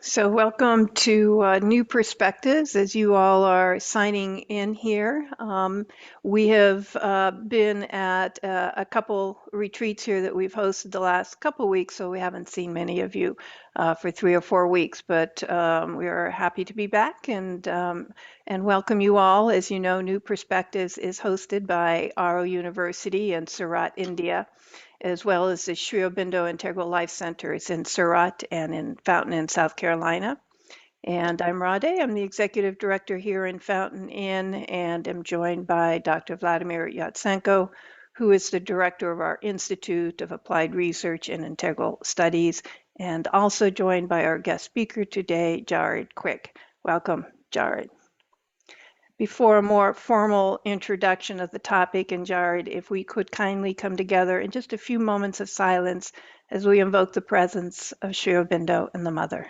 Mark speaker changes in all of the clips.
Speaker 1: So welcome to New Perspectives as you all are signing in here. We have been at a couple retreats here that we've hosted the last couple weeks, so we haven't seen many of you for 3 or 4 weeks, but we are happy to be back and welcome you all. As you know, New Perspectives is hosted by Aarul University in Surat, India, as well as the Sri Aurobindo Integral Life Centers in Surat and in Fountain Inn, South Carolina. And I'm Rade. I'm the executive director here in Fountain Inn and am joined by Dr. Vladimir Yatsenko, who is the director of our Institute of Applied Research and Integral Studies, and also joined by our guest speaker today, Jared Quick. Welcome, Jared. Before a more formal introduction of the topic, and Jared, if we could kindly come together in just a few moments of silence as we invoke the presence of Sri Aurobindo and the Mother.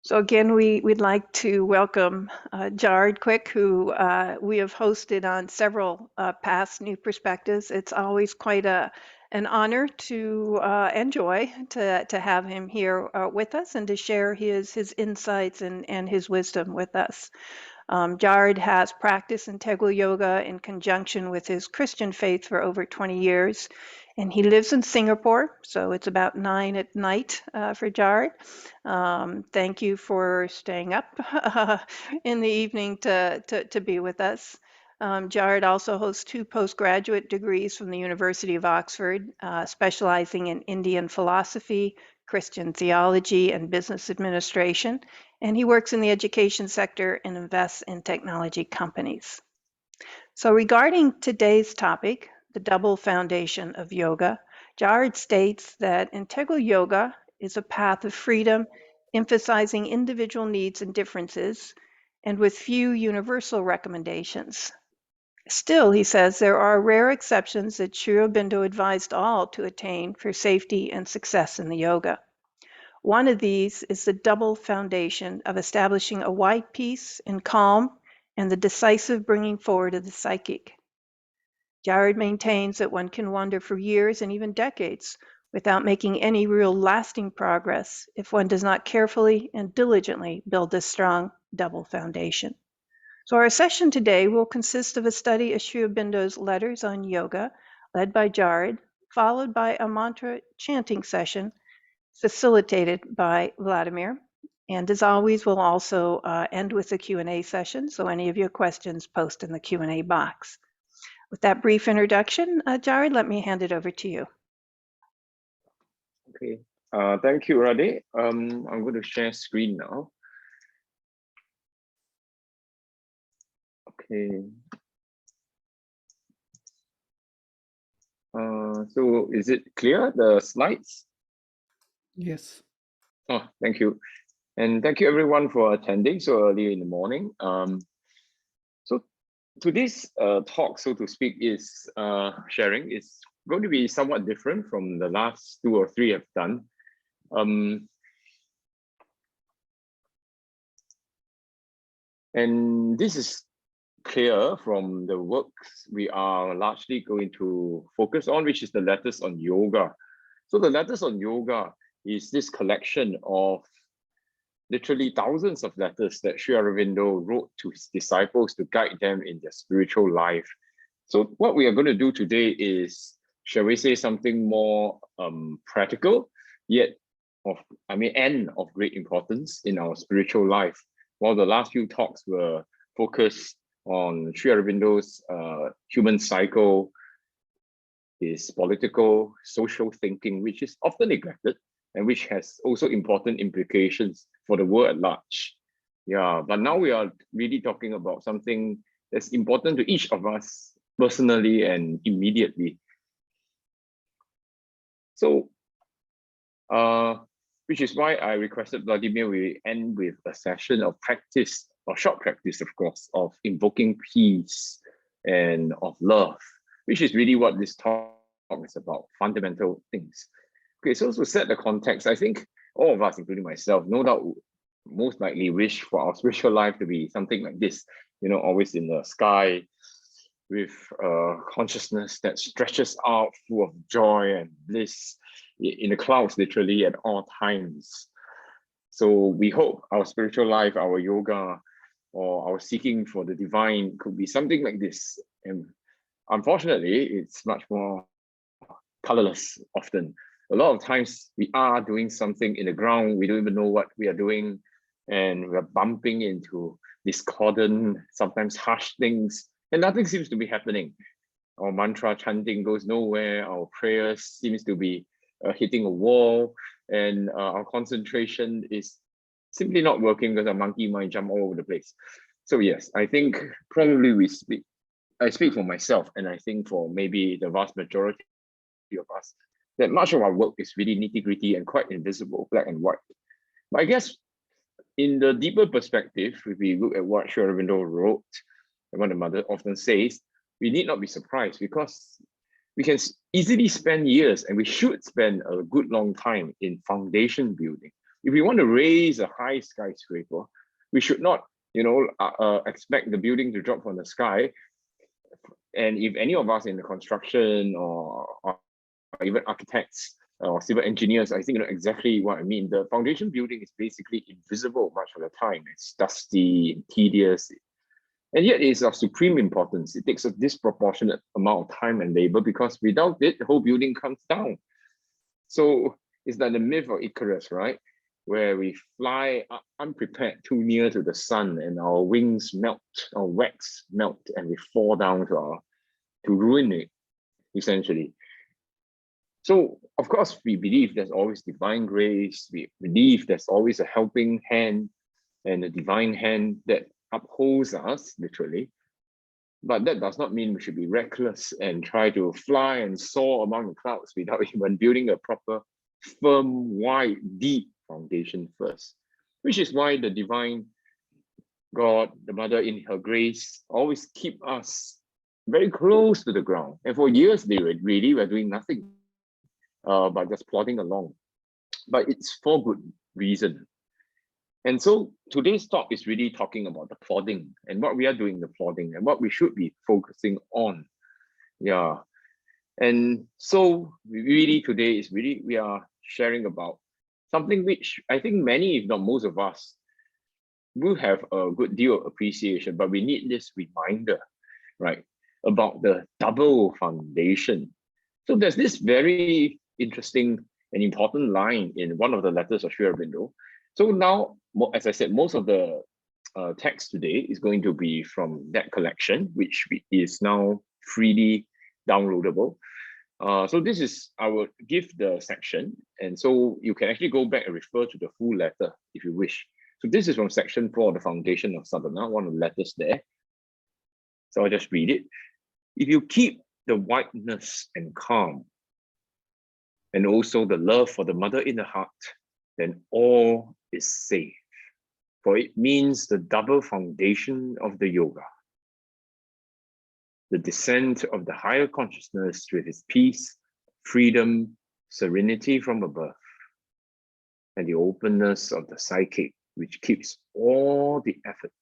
Speaker 1: So again, we'd like to welcome Jared Quick, who we have hosted on several past New Perspectives. It's always quite an honor to and joy to have him here with us and to share his insights and his wisdom with us. Jared has practiced integral yoga in conjunction with his Christian faith for over 20 years, and he lives in Singapore, so it's about 9 at night for Jared. Thank you for staying up in the evening to be with us. Jared also holds 2 postgraduate degrees from the University of Oxford, specializing in Indian philosophy, Christian theology, and business administration, and he works in the education sector and invests in technology companies. So regarding today's topic, the double foundation of yoga, Jared states that integral yoga is a path of freedom, emphasizing individual needs and differences, and with few universal recommendations. Still, he says, there are rare exceptions that Sri Aurobindo advised all to attain for safety and success in the yoga. One of these is the double foundation of establishing a white peace and calm and the decisive bringing forward of the psychic. Jared maintains that one can wander for years and even decades without making any real lasting progress if one does not carefully and diligently build this strong double foundation. So our session today will consist of a study of Sri Aurobindo's letters on yoga, led by Jared, followed by a mantra chanting session facilitated by Vladimir. And as always, we'll also end with a Q&A session, so any of your questions post in the Q&A box. With that brief introduction, Jared, let me hand it over to you.
Speaker 2: Okay, thank you, Rade. I'm going to share screen now. Okay. So is it clear, the slides?
Speaker 3: Yes.
Speaker 2: Oh, thank you. And thank you everyone for attending so early in the morning. So today's talk, so to speak, is sharing. It's going to be somewhat different from the last 2 or 3 I've done. And this is clear from the works we are largely going to focus on, which is the letters on yoga. So the letters on yoga is this collection of literally thousands of letters that Sri Aurobindo wrote to his disciples to guide them in their spiritual life. So what we are going to do today is, shall we say, something more practical, yet and of great importance in our spiritual life. While the last few talks were focused on Sri Aurobindo's human cycle, is political, social thinking, which is often neglected and which has also important implications for the world at large. Yeah, but now we are really talking about something that's important to each of us personally and immediately. So, which is why I requested Vladimir we end with a session of practice, or short practice, of course, of invoking peace and of love, which is really what this talk is about, fundamental things. Okay, so to set the context, I think all of us, including myself, no doubt most likely wish for our spiritual life to be something like this, always in the sky with consciousness that stretches out full of joy and bliss in the clouds, literally at all times. So we hope our spiritual life, our yoga, or our seeking for the divine could be something like this. And unfortunately, it's much more colorless often. A lot of times we are doing something in the ground, we don't even know what we are doing, and we're bumping into discordant, sometimes harsh things, and nothing seems to be happening. Our mantra chanting goes nowhere, our prayers seems to be hitting a wall, and our concentration is simply not working because our monkey mind jump all over the place. So yes, I think probably I speak for myself, and I think for maybe the vast majority of us, that much of our work is really nitty-gritty and quite invisible, black and white. But I guess in the deeper perspective, if we look at what Sri Aurobindo wrote, and what the mother often says, we need not be surprised because we can easily spend years, and we should spend a good long time in foundation building. If we want to raise a high skyscraper, we should not, expect the building to drop from the sky. And if any of us in the construction or even architects or civil engineers, I think you know exactly what I mean. The foundation building is basically invisible much of the time. It's dusty and tedious, and yet it is of supreme importance. It takes a disproportionate amount of time and labor because without it, the whole building comes down. So it's like the myth of Icarus, right? Where we fly unprepared too near to the sun and our wings melt, our wax melt, and we fall down to ruin it, essentially. So, of course, we believe there's always divine grace. We believe there's always a helping hand and a divine hand that upholds us, literally. But that does not mean we should be reckless and try to fly and soar among the clouds without even building a proper, firm, wide, deep foundation first. Which is why the divine God, the Mother in her grace, always keep us very close to the ground. And for years, they were doing nothing. But just plodding along. But it's for good reason. And so today's talk is really talking about the plodding and what we are doing the plodding and what we should be focusing on. Yeah. And so really today is really, we are sharing about something which I think many, if not most of us, will have a good deal of appreciation, but we need this reminder, right, about the double foundation. So there's this very interesting and important line in one of the letters of Sri Aurobindo. So now, as I said, most of the text today is going to be from that collection, which is now freely downloadable. So this is, I will give the section, and so you can actually go back and refer to the full letter if you wish. So this is from section 4, the foundation of sadhana, one of the letters there. So I'll just read it. If you keep the whiteness and calm, and also the love for the mother in the heart, then all is safe. For it means the double foundation of the yoga. The descent of the higher consciousness with its peace, freedom, serenity from above, and the openness of the psychic, which keeps all the effort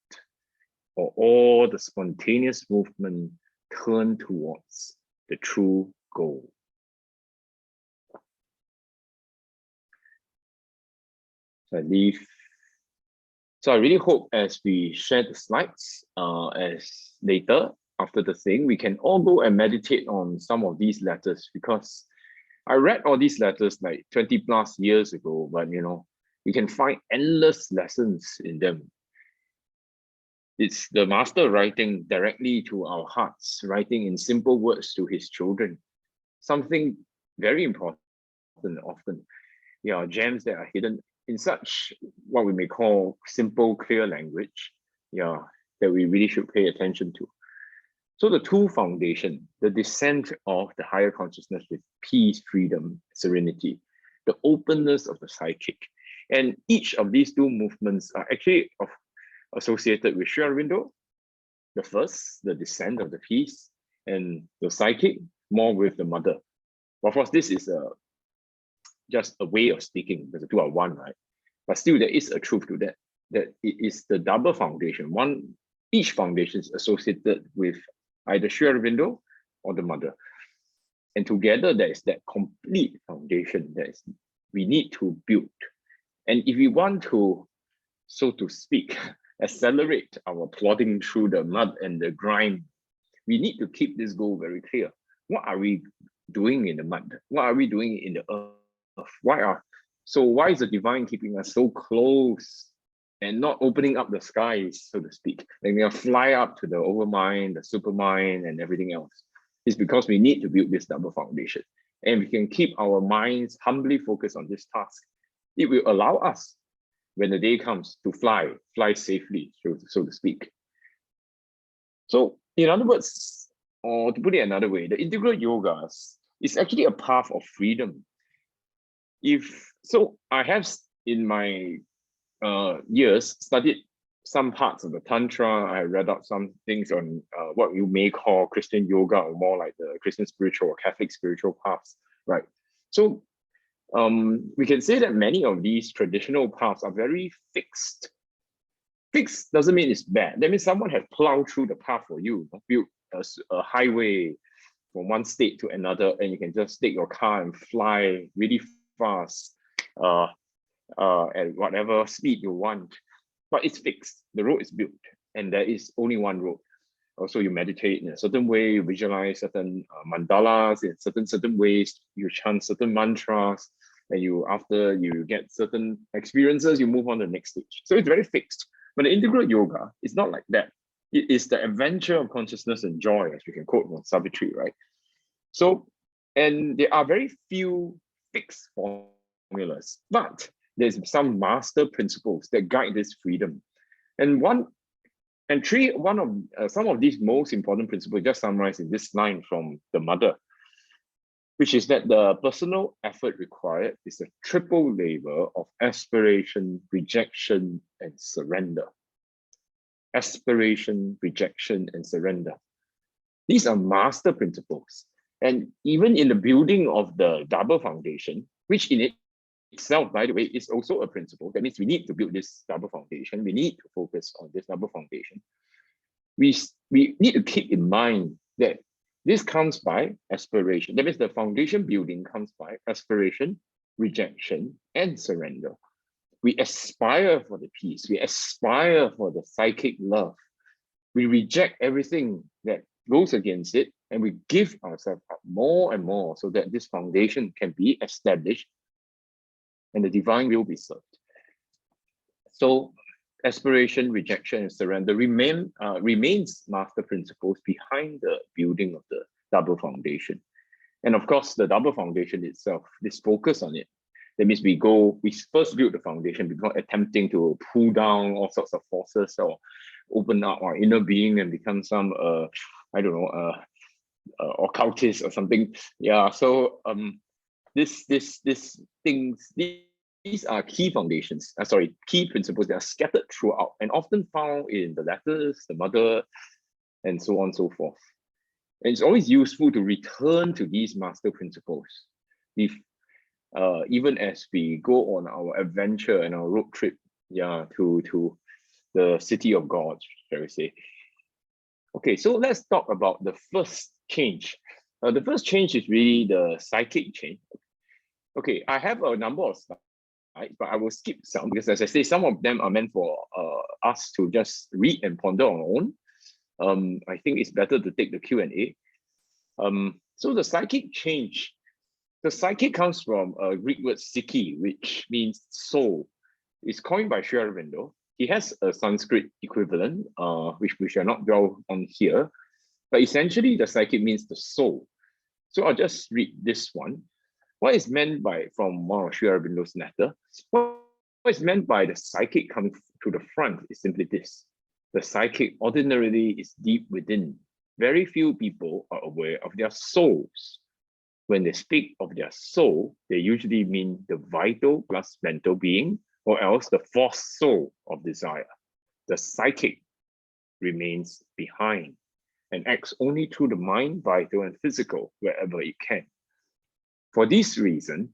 Speaker 2: or all the spontaneous movement turned towards the true goal. So I really hope as we share the slides, as later after the thing, we can all go and meditate on some of these letters, because I read all these letters like 20 plus years ago, but you can find endless lessons in them. It's the master writing directly to our hearts, writing in simple words to his children. something very important often. Yeah, gems that are hidden in such what we may call simple, clear language. Yeah, that we really should pay attention to. So the two foundation, the descent of the higher consciousness with peace, freedom, serenity, the openness of the psychic. And each of these two movements are actually associated with Sri Aurobindo. The first, the descent of the peace, and the psychic, more with the mother. Of course, this is just a way of speaking, because the two are one, right? But still, there is a truth to that, that it is the double foundation. Each foundation is associated with either Sri Aurobindo or the mother. And together, there is that complete foundation that we need to build. And if we want to, so to speak, accelerate our plodding through the mud and the grime, we need to keep this goal very clear. What are we doing in the mud? What are we doing in the earth? Why is the divine keeping us so close and not opening up the skies, so to speak? Like we fly up to the overmind, the supermind, and everything else. It's because we need to build this double foundation. And we can keep our minds humbly focused on this task. It will allow us, when the day comes, to fly safely, so to speak. So in other words, or to put it another way, the integral yogas is actually a path of freedom. I have in my years studied some parts of the Tantra. I read up some things on what you may call Christian yoga, or more like the Christian spiritual or Catholic spiritual paths, right? So we can say that many of these traditional paths are very fixed. Fixed doesn't mean it's bad. That means someone has plowed through the path for you, built a highway from one state to another, and you can just take your car and fly really fast at whatever speed you want. But it's fixed. The road is built, and there is only one road. Also, you meditate in a certain way, you visualize certain mandalas in certain ways, you chant certain mantras, and after you get certain experiences, you move on to the next stage. So it's very fixed. But the integral yoga is not like that. It is the adventure of consciousness and joy, as we can quote from Savitri, right? So, and there are very few fixed formulas, but there's some master principles that guide this freedom. And some of these most important principles just summarized in this line from the mother, which is that the personal effort required is a triple labor of aspiration, rejection, and surrender. Aspiration, rejection, and surrender. These are master principles. And even in the building of the double foundation, which in itself, by the way, is also a principle. That means we need to build this double foundation. We need to focus on this double foundation. We need to keep in mind that this comes by aspiration. That means the foundation building comes by aspiration, rejection, and surrender. We aspire for the peace. We aspire for the psychic love. We reject everything that goes against it, and we give ourselves up more and more so that this foundation can be established and the divine will be served. So aspiration, rejection, and surrender remains master principles behind the building of the double foundation. And of course, the double foundation itself, this focus on it. That means we first build the foundation before attempting to pull down all sorts of forces or open up our inner being and become some, occultist or something. Yeah, so these are key foundations, key principles that are scattered throughout and often found in the letters, the mother, and so on and so forth. And it's always useful to return to these master principles, even as we go on our adventure and our road trip, to the city of God, shall we say. Okay, so let's talk about the first change. The first change is really the psychic change. Okay, I have a number of slides, but I will skip some because, as I say, some of them are meant for us to just read and ponder on our own. I think it's better to take the Q&A. So the psychic change, the psychic comes from a Greek word psyche, which means soul. It's coined by Sri Aurobindo. He has a Sanskrit equivalent, which we shall not dwell on here. But essentially, the psychic means the soul. So I'll just read this one. What is meant by, from one of Sri Aurobindo's letter, what is meant by the psychic coming to the front is simply this. The psychic ordinarily is deep within. Very few people are aware of their souls. When they speak of their soul, they usually mean the vital plus mental being, or else the false soul of desire. The psychic remains behind and acts only through the mind, vital, and physical wherever it can. For this reason,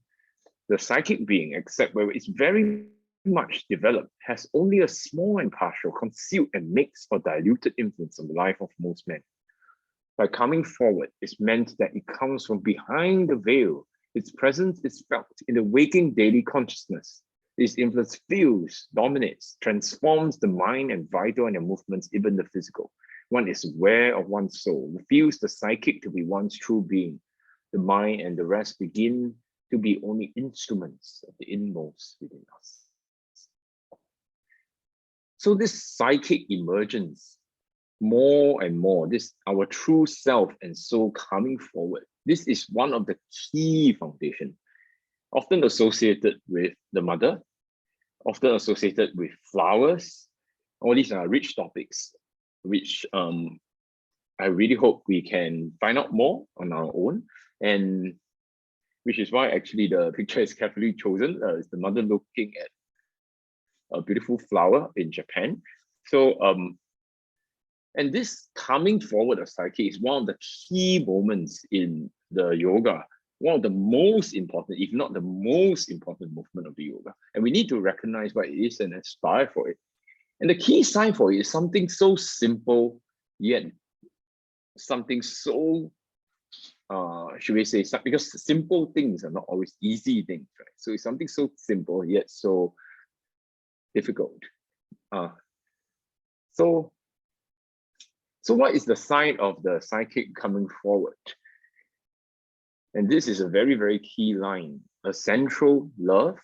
Speaker 2: the psychic being, except where it's very much developed, has only a small and partial, concealed and mixed or diluted influence on the life of most men. By coming forward, it's meant that it comes from behind the veil. Its presence is felt in the waking daily consciousness. Its influence feels, dominates, transforms the mind and vital and the movements, even the physical. One is aware of one's soul, feels the psychic to be one's true being. The mind and the rest begin to be only instruments of the inmost within us. So this psychic emergence, more and more, this our true self and soul coming forward, this is one of the key foundations, often associated with the mother, often associated with flowers. All these are rich topics, which I really hope we can find out more on our own, and which is why actually the picture is carefully chosen. It's the mother looking at a beautiful flower in Japan. So, and this coming forward of psyche is one of the key moments in the yoga, one of the most important, if not the most important movement of the yoga. And we need to recognize what it is and aspire for it. And the key sign for it is something so simple, yet something so, should we say, because simple things are not always easy things, right? So it's something so simple, yet so difficult. So what is the sign of the psychic coming forward? And this is a very, very key line. A central love,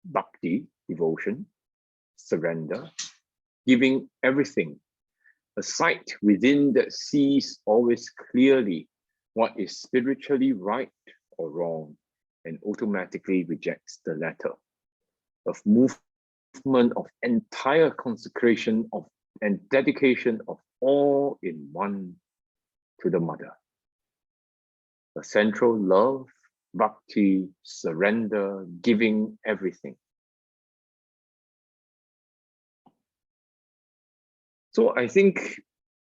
Speaker 2: bhakti, devotion, surrender, giving everything. A sight within that sees always clearly what is spiritually right or wrong and automatically rejects the latter. Of movement of entire consecration of and dedication of all in one to the mother. A central love, bhakti, surrender, giving everything. So I think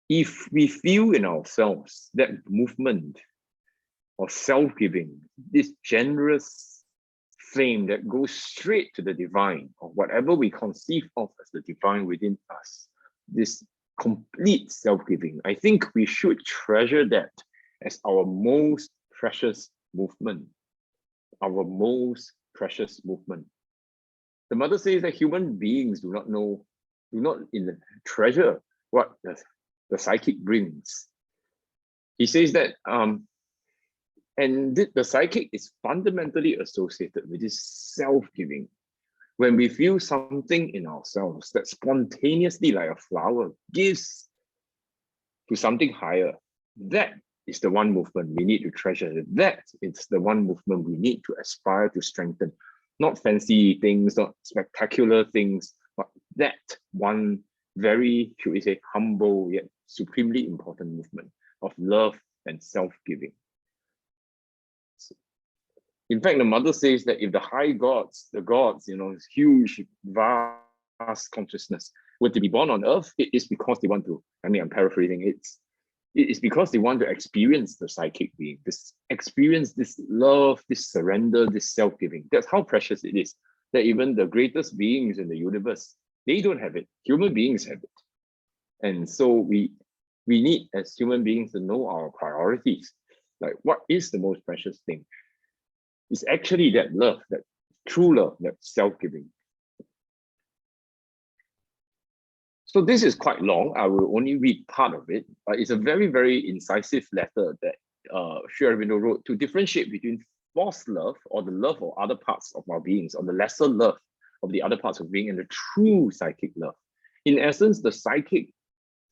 Speaker 2: if we feel in ourselves that movement of self-giving, this generous flame that goes straight to the divine, or whatever we conceive of as the divine within us, this complete self-giving, I think we should treasure that as our most precious movement, our most precious movement. The mother says that human beings do not treasure what the psychic brings. He says that, and the psychic is fundamentally associated with this self-giving. When we feel something in ourselves that spontaneously, like a flower, gives to something higher, that is the one movement we need to treasure. That is the one movement we need to aspire to strengthen. Not fancy things, not spectacular things, but that one very, should we say, humble yet supremely important movement of love and self-giving. In fact, the mother says that if the high gods, the gods, huge, vast consciousness, were to be born on earth, it is because they want to, I'm paraphrasing, it is because they want to experience the psychic being, experience this love, this surrender, this self-giving. That's how precious it is, that even the greatest beings in the universe, they don't have it. Human beings have it. And so we need, as human beings, to know our priorities. Like, what is the most precious thing? It's actually that love, that true love, that self-giving. So this is quite long. I will only read part of it, but it's a very, very incisive letter that Sri Aurobindo wrote to differentiate between false love, or the love of other parts of our beings, or the lesser love of the other parts of being, and the true psychic love. In essence, the psychic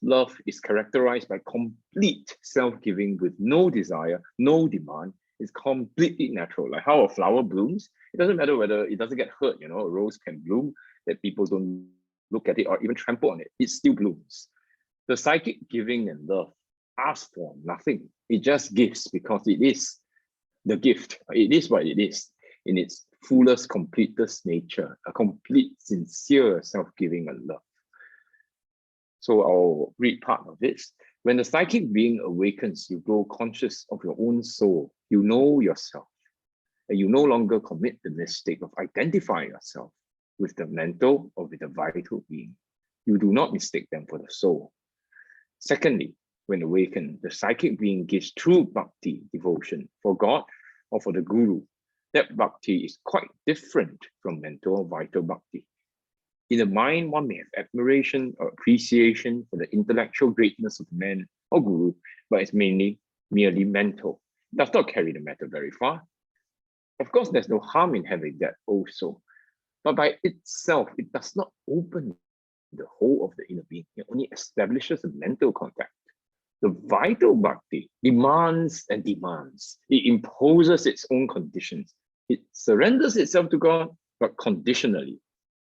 Speaker 2: love is characterized by complete self-giving with no desire, no demand. It's completely natural, like how a flower blooms. It doesn't matter whether it doesn't get hurt, a rose can bloom, that people don't look at it or even trample on it. It still blooms. The psychic giving and love asks for nothing. It just gives because it is the gift. It is what it is in its fullest, completest nature, a complete, sincere self-giving and love. So I'll read part of this. When the psychic being awakens, you grow conscious of your own soul. You know yourself, and you no longer commit the mistake of identifying yourself with the mental or with the vital being. You do not mistake them for the soul. Secondly, when awakened, the psychic being gives true bhakti, devotion, for God or for the guru. That bhakti is quite different from mental or vital bhakti. In the mind, one may have admiration or appreciation for the intellectual greatness of the man or guru, but it's mainly merely mental. It does not carry the matter very far. Of course, there's no harm in having that also, but by itself, it does not open the whole of the inner being. It only establishes a mental contact. The vital bhakti demands and demands. It imposes its own conditions. It surrenders itself to God, but conditionally.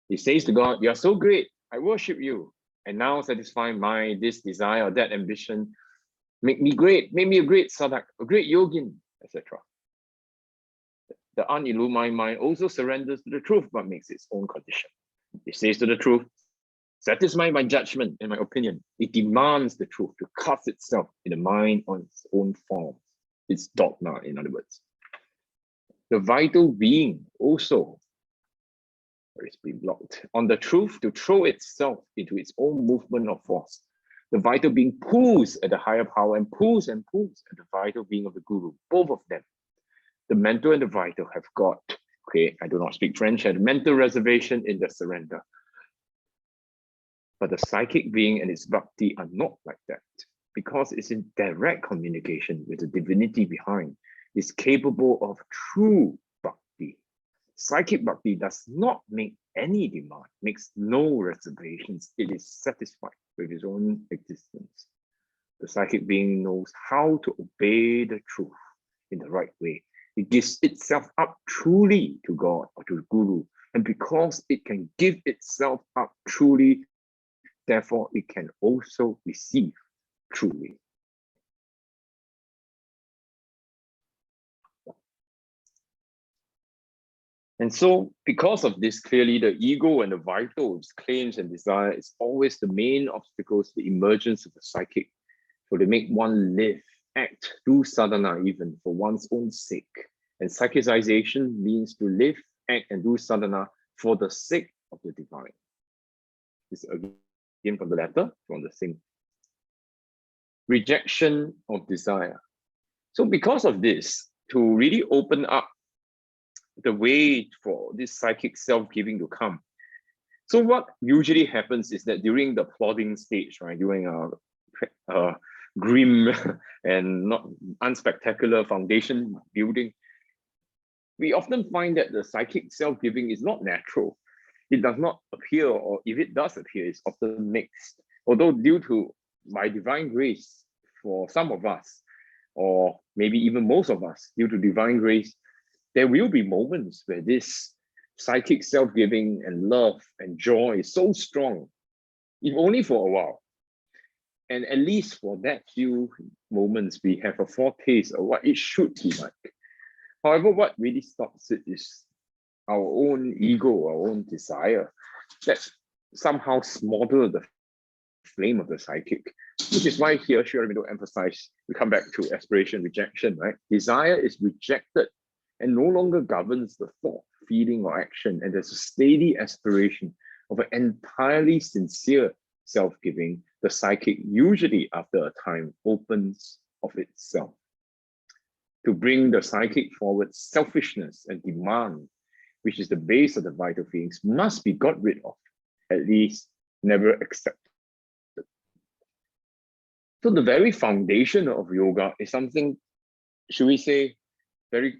Speaker 2: It says to God, "You are so great, I worship you, and now satisfy this desire or that ambition. Make me great, make me a great sadhak, a great yogin," etc. The unillumined mind also surrenders to the truth, but makes its own condition. It says to the truth, "Satisfy my judgment and my opinion." It demands the truth to cast itself in the mind on its own form. Its dogma, in other words. The vital being also is being blocked on the truth to throw itself into its own movement of force. The vital being pulls at the higher power and pulls at the vital being of the guru, both of them. The mental and the vital have got, okay, I do not speak French, and mental reservation in the surrender. But the psychic being and its bhakti are not like that, because it's in direct communication with the divinity behind. It's capable of true bhakti. Psychic bhakti does not make any demand, makes no reservations. It is satisfied with its own existence. The psychic being knows how to obey the truth in the right way. It gives itself up truly to God or to the guru. And because it can give itself up truly, therefore it can also receive truly. And so, because of this, clearly the ego and the vital, its claims and desire, is always the main obstacles to the emergence of the psychic. So they make one live, act, do sadhana even for one's own sake. And psychicization means to live, act, and do sadhana for the sake of the divine. This again from the letter, from the same. Rejection of desire. So because of this, to really open up the way for this psychic self-giving to come. So what usually happens is that during the plodding stage, right, during a grim and not unspectacular foundation building, we often find that the psychic self-giving is not natural. It does not appear, or if it does appear, it's often mixed. Although due to by divine grace for some of us, or maybe even most of us, due to divine grace, there will be moments where this psychic self-giving and love and joy is so strong, if only for a while. And at least for that few moments, we have a foretaste of what it should be like. However, what really stops it is our own ego, our own desire, that somehow smother the flame of the psychic, which is why here Sri Aurobindo emphasize, we come back to aspiration, rejection, right? Desire is rejected and no longer governs the thought, feeling, or action, and there's a steady aspiration of an entirely sincere self-giving. The psychic, usually after a time, opens of itself. To bring the psychic forward, selfishness and demand, which is the base of the vital feelings, must be got rid of, at least never accepted. So the very foundation of yoga is something, should we say, very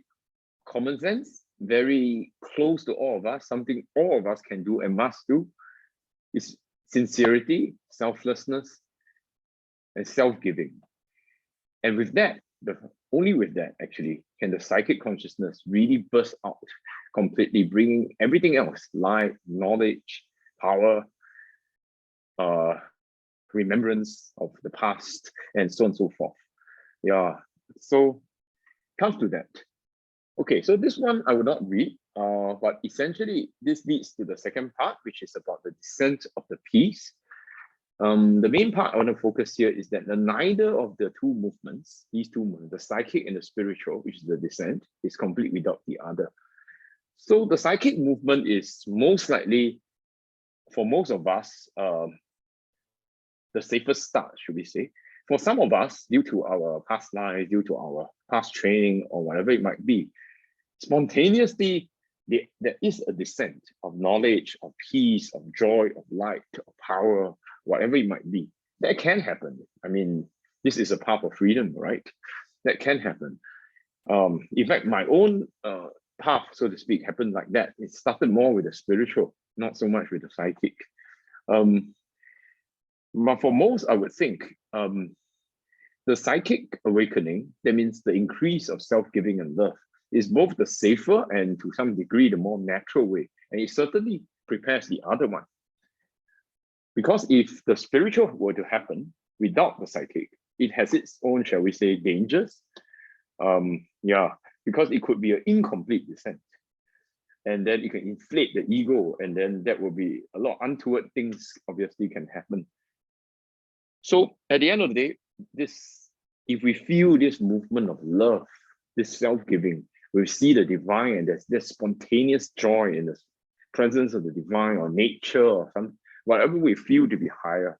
Speaker 2: common sense, very close to all of us, something all of us can do and must do, is sincerity, selflessness, and self-giving. And with that, only with that, actually, can the psychic consciousness really burst out completely, bringing everything else, light, knowledge, power, remembrance of the past, and so on and so forth. Yeah, so comes to that. Okay, so this one I will not read, but essentially this leads to the second part, which is about the descent of the peace. The main part I want to focus here is that neither of the two movements, these two movements, the psychic and the spiritual, which is the descent, is complete without the other. So the psychic movement is most likely, for most of us, the safest start, should we say. For some of us, due to our past life, due to our past training, or whatever it might be, spontaneously, there is a descent of knowledge, of peace, of joy, of light, of power, whatever it might be. That can happen. I mean, this is a path of freedom, right? That can happen. In fact, my own path, so to speak, happened like that. It started more with the spiritual, not so much with the psychic. But for most, I would think, the psychic awakening, that means the increase of self-giving and love, is both the safer and to some degree the more natural way. And it certainly prepares the other one. Because if the spiritual were to happen without the psychic, it has its own, shall we say, dangers. Yeah, because it could be an incomplete descent. And then it can inflate the ego, and then that will be a lot of untoward things obviously can happen. So at the end of the day, if we feel this movement of love, this self-giving, we see the divine, and there's this spontaneous joy in the presence of the divine or nature or whatever we feel to be higher,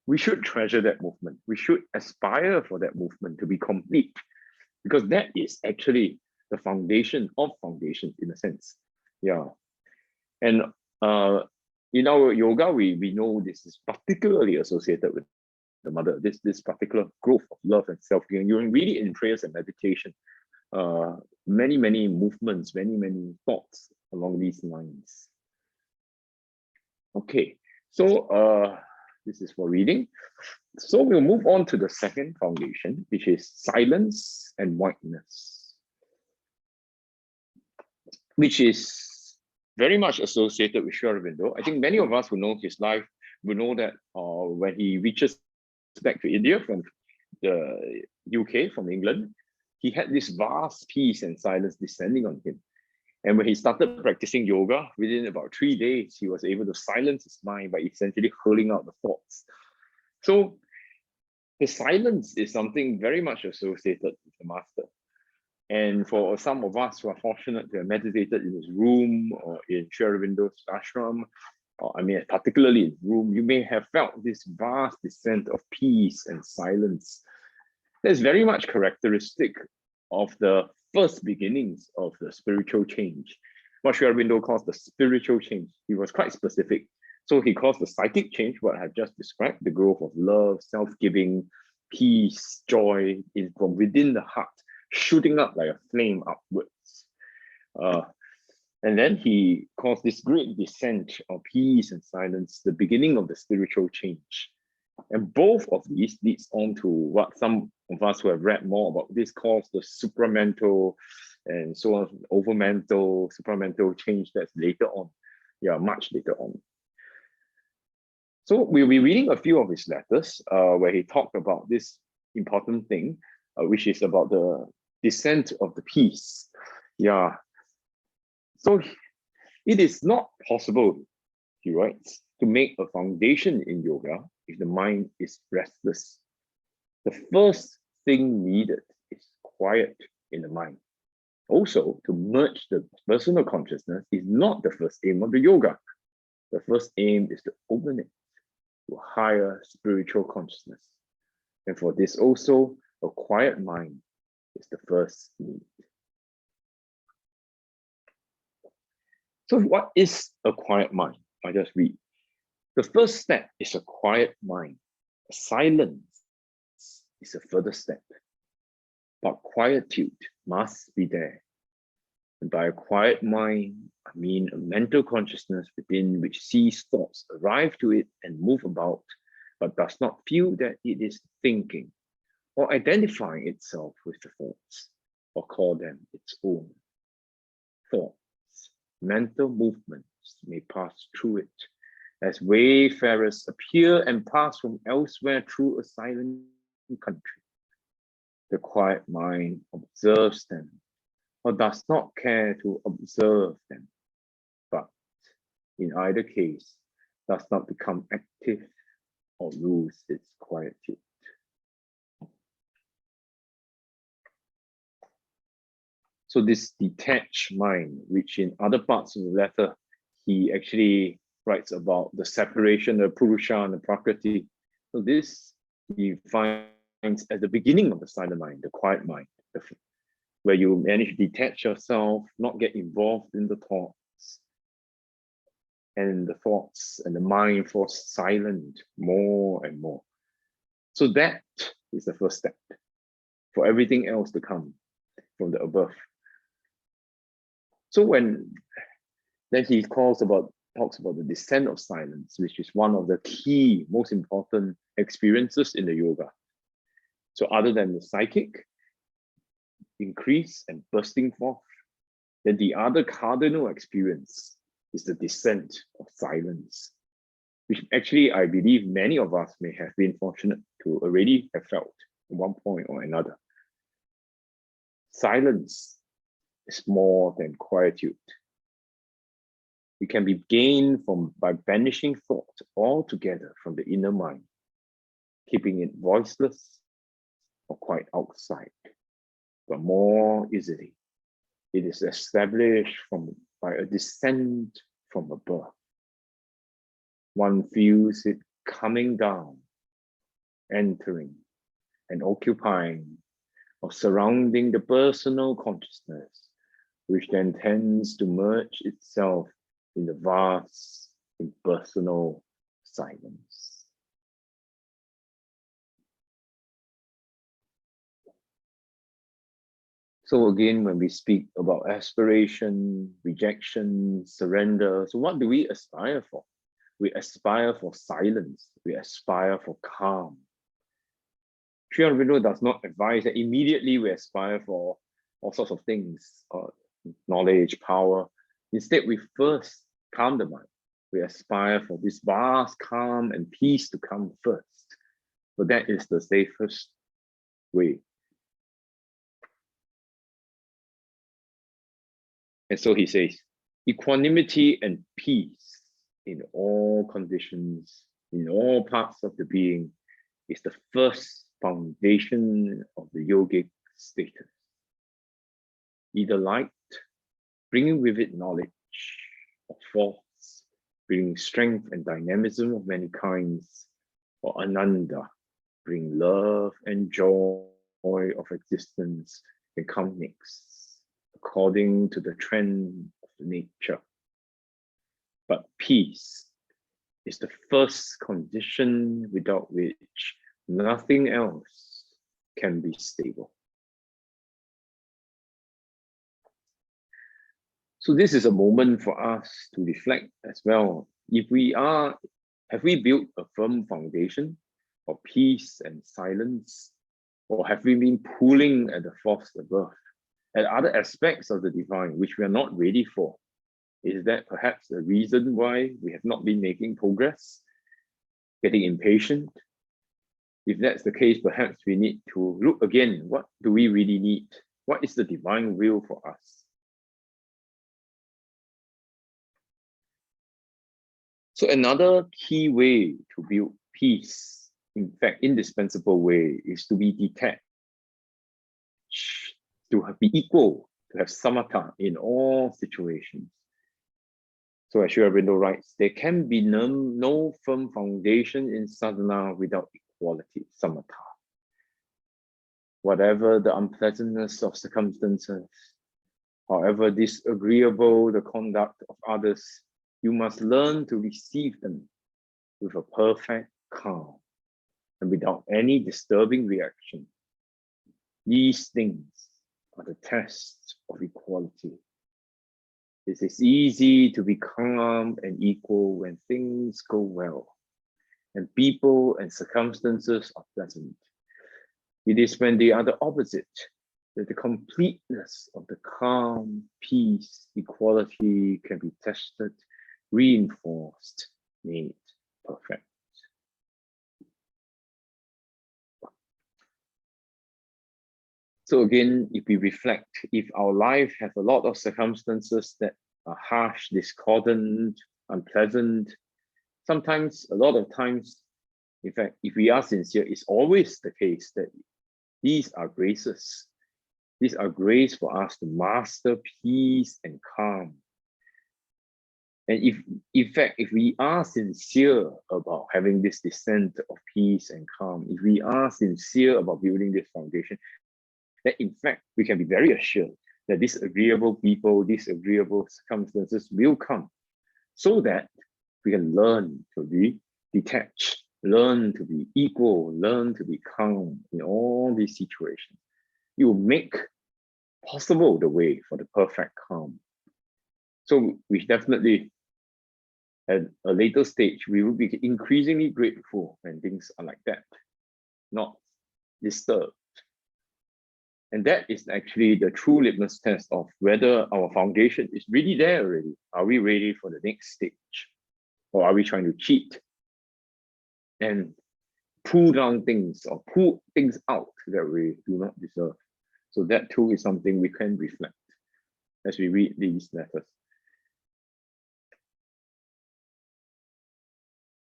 Speaker 2: we should treasure that movement. We should aspire for that movement to be complete, because that is actually the foundation of foundations in a sense. Yeah. And in our yoga, we know this is particularly associated with the mother, this particular growth of love and self-giving. You're really in prayers and meditation, many movements, many thoughts along these lines. Okay, so this is for reading. So we'll move on to the second foundation, which is silence and whiteness, which is very much associated with Sri Aurobindo. I think many of us who know his life will know that when he reaches back to India from the UK, from England, he had this vast peace and silence descending on him. And when he started practicing yoga, within about 3 days, he was able to silence his mind by essentially hurling out the thoughts. So the silence is something very much associated with the master. And for some of us who are fortunate to have meditated in his room or in Sri Aurobindo's ashram, or I mean, particularly in his room, you may have felt this vast descent of peace and silence. That's very much characteristic of the first beginnings of the spiritual change. What Sri Aurobindo calls the spiritual change. He was quite specific. So he calls the psychic change what I have just described, the growth of love, self-giving, peace, joy from within the heart, shooting up like a flame upwards. And then he calls this great descent of peace and silence the beginning of the spiritual change. And both of these leads on to what some of us who have read more about this calls the supramental and so on, overmental, supramental change that's later on. Yeah, much later on. So we'll be reading a few of his letters where he talked about this important thing, which is about the descent of the peace. Yeah. So it is not possible, he writes, to make a foundation in yoga if the mind is restless. The first thing needed is quiet in the mind. Also, to merge the personal consciousness is not the first aim of the yoga. The first aim is to open it to a higher spiritual consciousness. And for this also, a quiet mind is the first need. So what is a quiet mind? I just read. The first step is a quiet mind. Silence is a further step. But quietude must be there. And by a quiet mind, I mean a mental consciousness within which sees thoughts arrive to it and move about but does not feel that it is thinking or identifying itself with the thoughts, or call them its own. Thoughts, mental movements may pass through it, as wayfarers appear and pass from elsewhere through a silent country. The quiet mind observes them, or does not care to observe them, but in either case, does not become active or lose its quietude. So this detached mind, which in other parts of the letter, he actually writes about the separation of Purusha and the Prakriti. So this he finds at the beginning of the silent mind, the quiet mind, where you manage to detach yourself, not get involved in the thoughts. And the thoughts and the mind falls silent more and more. So that is the first step for everything else to come from the above. So then he talks about the descent of silence, which is one of the key, most important experiences in the yoga. So other than the psychic increase and bursting forth, then the other cardinal experience is the descent of silence, which actually I believe many of us may have been fortunate to already have felt at one point or another. Silence is more than quietude. It can be gained by banishing thought altogether from the inner mind, keeping it voiceless or quite outside. But more easily, it is established by a descent from above. One feels it coming down, entering and occupying or surrounding the personal consciousness, which then tends to merge itself in the vast impersonal silence. So again, when we speak about aspiration, rejection, surrender, so what do we aspire for? We aspire for silence. We aspire for calm. Sri Aurobindo does not advise that immediately we aspire for all sorts of things, knowledge, power. Instead, we first calm the mind. We aspire for this vast calm and peace to come first. But that is the safest way. And so he says, equanimity and peace in all conditions, in all parts of the being, is the first foundation of the yogic status. Either light, bringing with it knowledge, or force, bringing strength and dynamism of many kinds, or ananda, bring love and joy of existence, and come mixed, according to the trend of the nature. But peace is the first condition without which nothing else can be stable. So this is a moment for us to reflect as well. Have we built a firm foundation of peace and silence, or have we been pulling at the force above, at other aspects of the divine which we are not ready for? Is that perhaps the reason why we have not been making progress, getting impatient? If that's the case, perhaps we need to look again. What do we really need? What is the divine will for us? So another key way to build peace, in fact, indispensable way, is to be detached, to be equal, to have samatha in all situations. So as Sri Aurobindo writes, there can be no firm foundation in sadhana without equality, samatha. Whatever the unpleasantness of circumstances, however disagreeable the conduct of others, you must learn to receive them with a perfect calm and without any disturbing reaction. These things are the tests of equality. It is easy to be calm and equal when things go well, and people and circumstances are pleasant. It is when they are the opposite that the completeness of the calm, peace, equality can be tested, reinforced, made perfect. So again, if we reflect, if our life has a lot of circumstances that are harsh, discordant, unpleasant, sometimes, a lot of times, in fact, if we are sincere, it's always the case that these are graces. These are grace for us to master peace and calm. And if, in fact, if we are sincere about having this descent of peace and calm, if we are sincere about building this foundation, that in fact, we can be very assured that these agreeable people, these agreeable circumstances will come, so that we can learn to be detached, learn to be equal, learn to be calm in all these situations. It will make possible the way for the perfect calm. So we definitely, at a later stage, we will be increasingly grateful when things are like that, not disturbed. And that is actually the true litmus test of whether our foundation is really there already. Are we ready for the next stage? Or are we trying to cheat and pull down things or pull things out that we do not deserve? So that too is something we can reflect as we read these letters.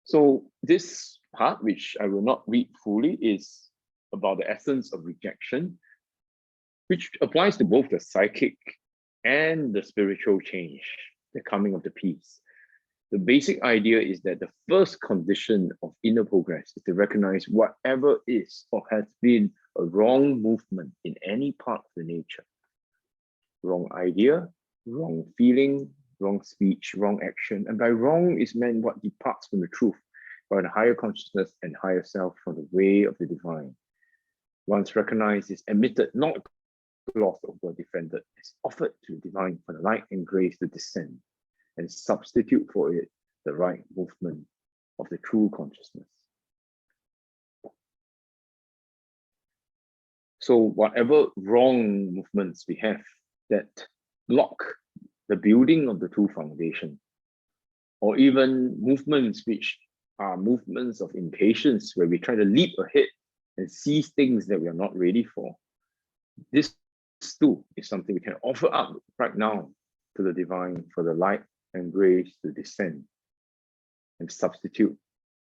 Speaker 2: So this part, which I will not read fully, is about the essence of rejection, which applies to both the psychic and the spiritual change, the coming of the peace. The basic idea is that the first condition of inner progress is to recognize whatever is or has been a wrong movement in any part of the nature. Wrong idea, wrong feeling, wrong speech, wrong action. And by wrong is meant what departs from the truth, by the higher consciousness and higher self from the way of the divine. Once recognized, is admitted, not glossed over, defended, is offered to the divine for the light and grace to descend and substitute for it the right movement of the true consciousness. So whatever wrong movements we have that block the building of the true foundation, or even movements which are movements of impatience, where we try to leap ahead and seize things that we are not ready for, this too is something we can offer up right now to the divine for the light and grace to descend and substitute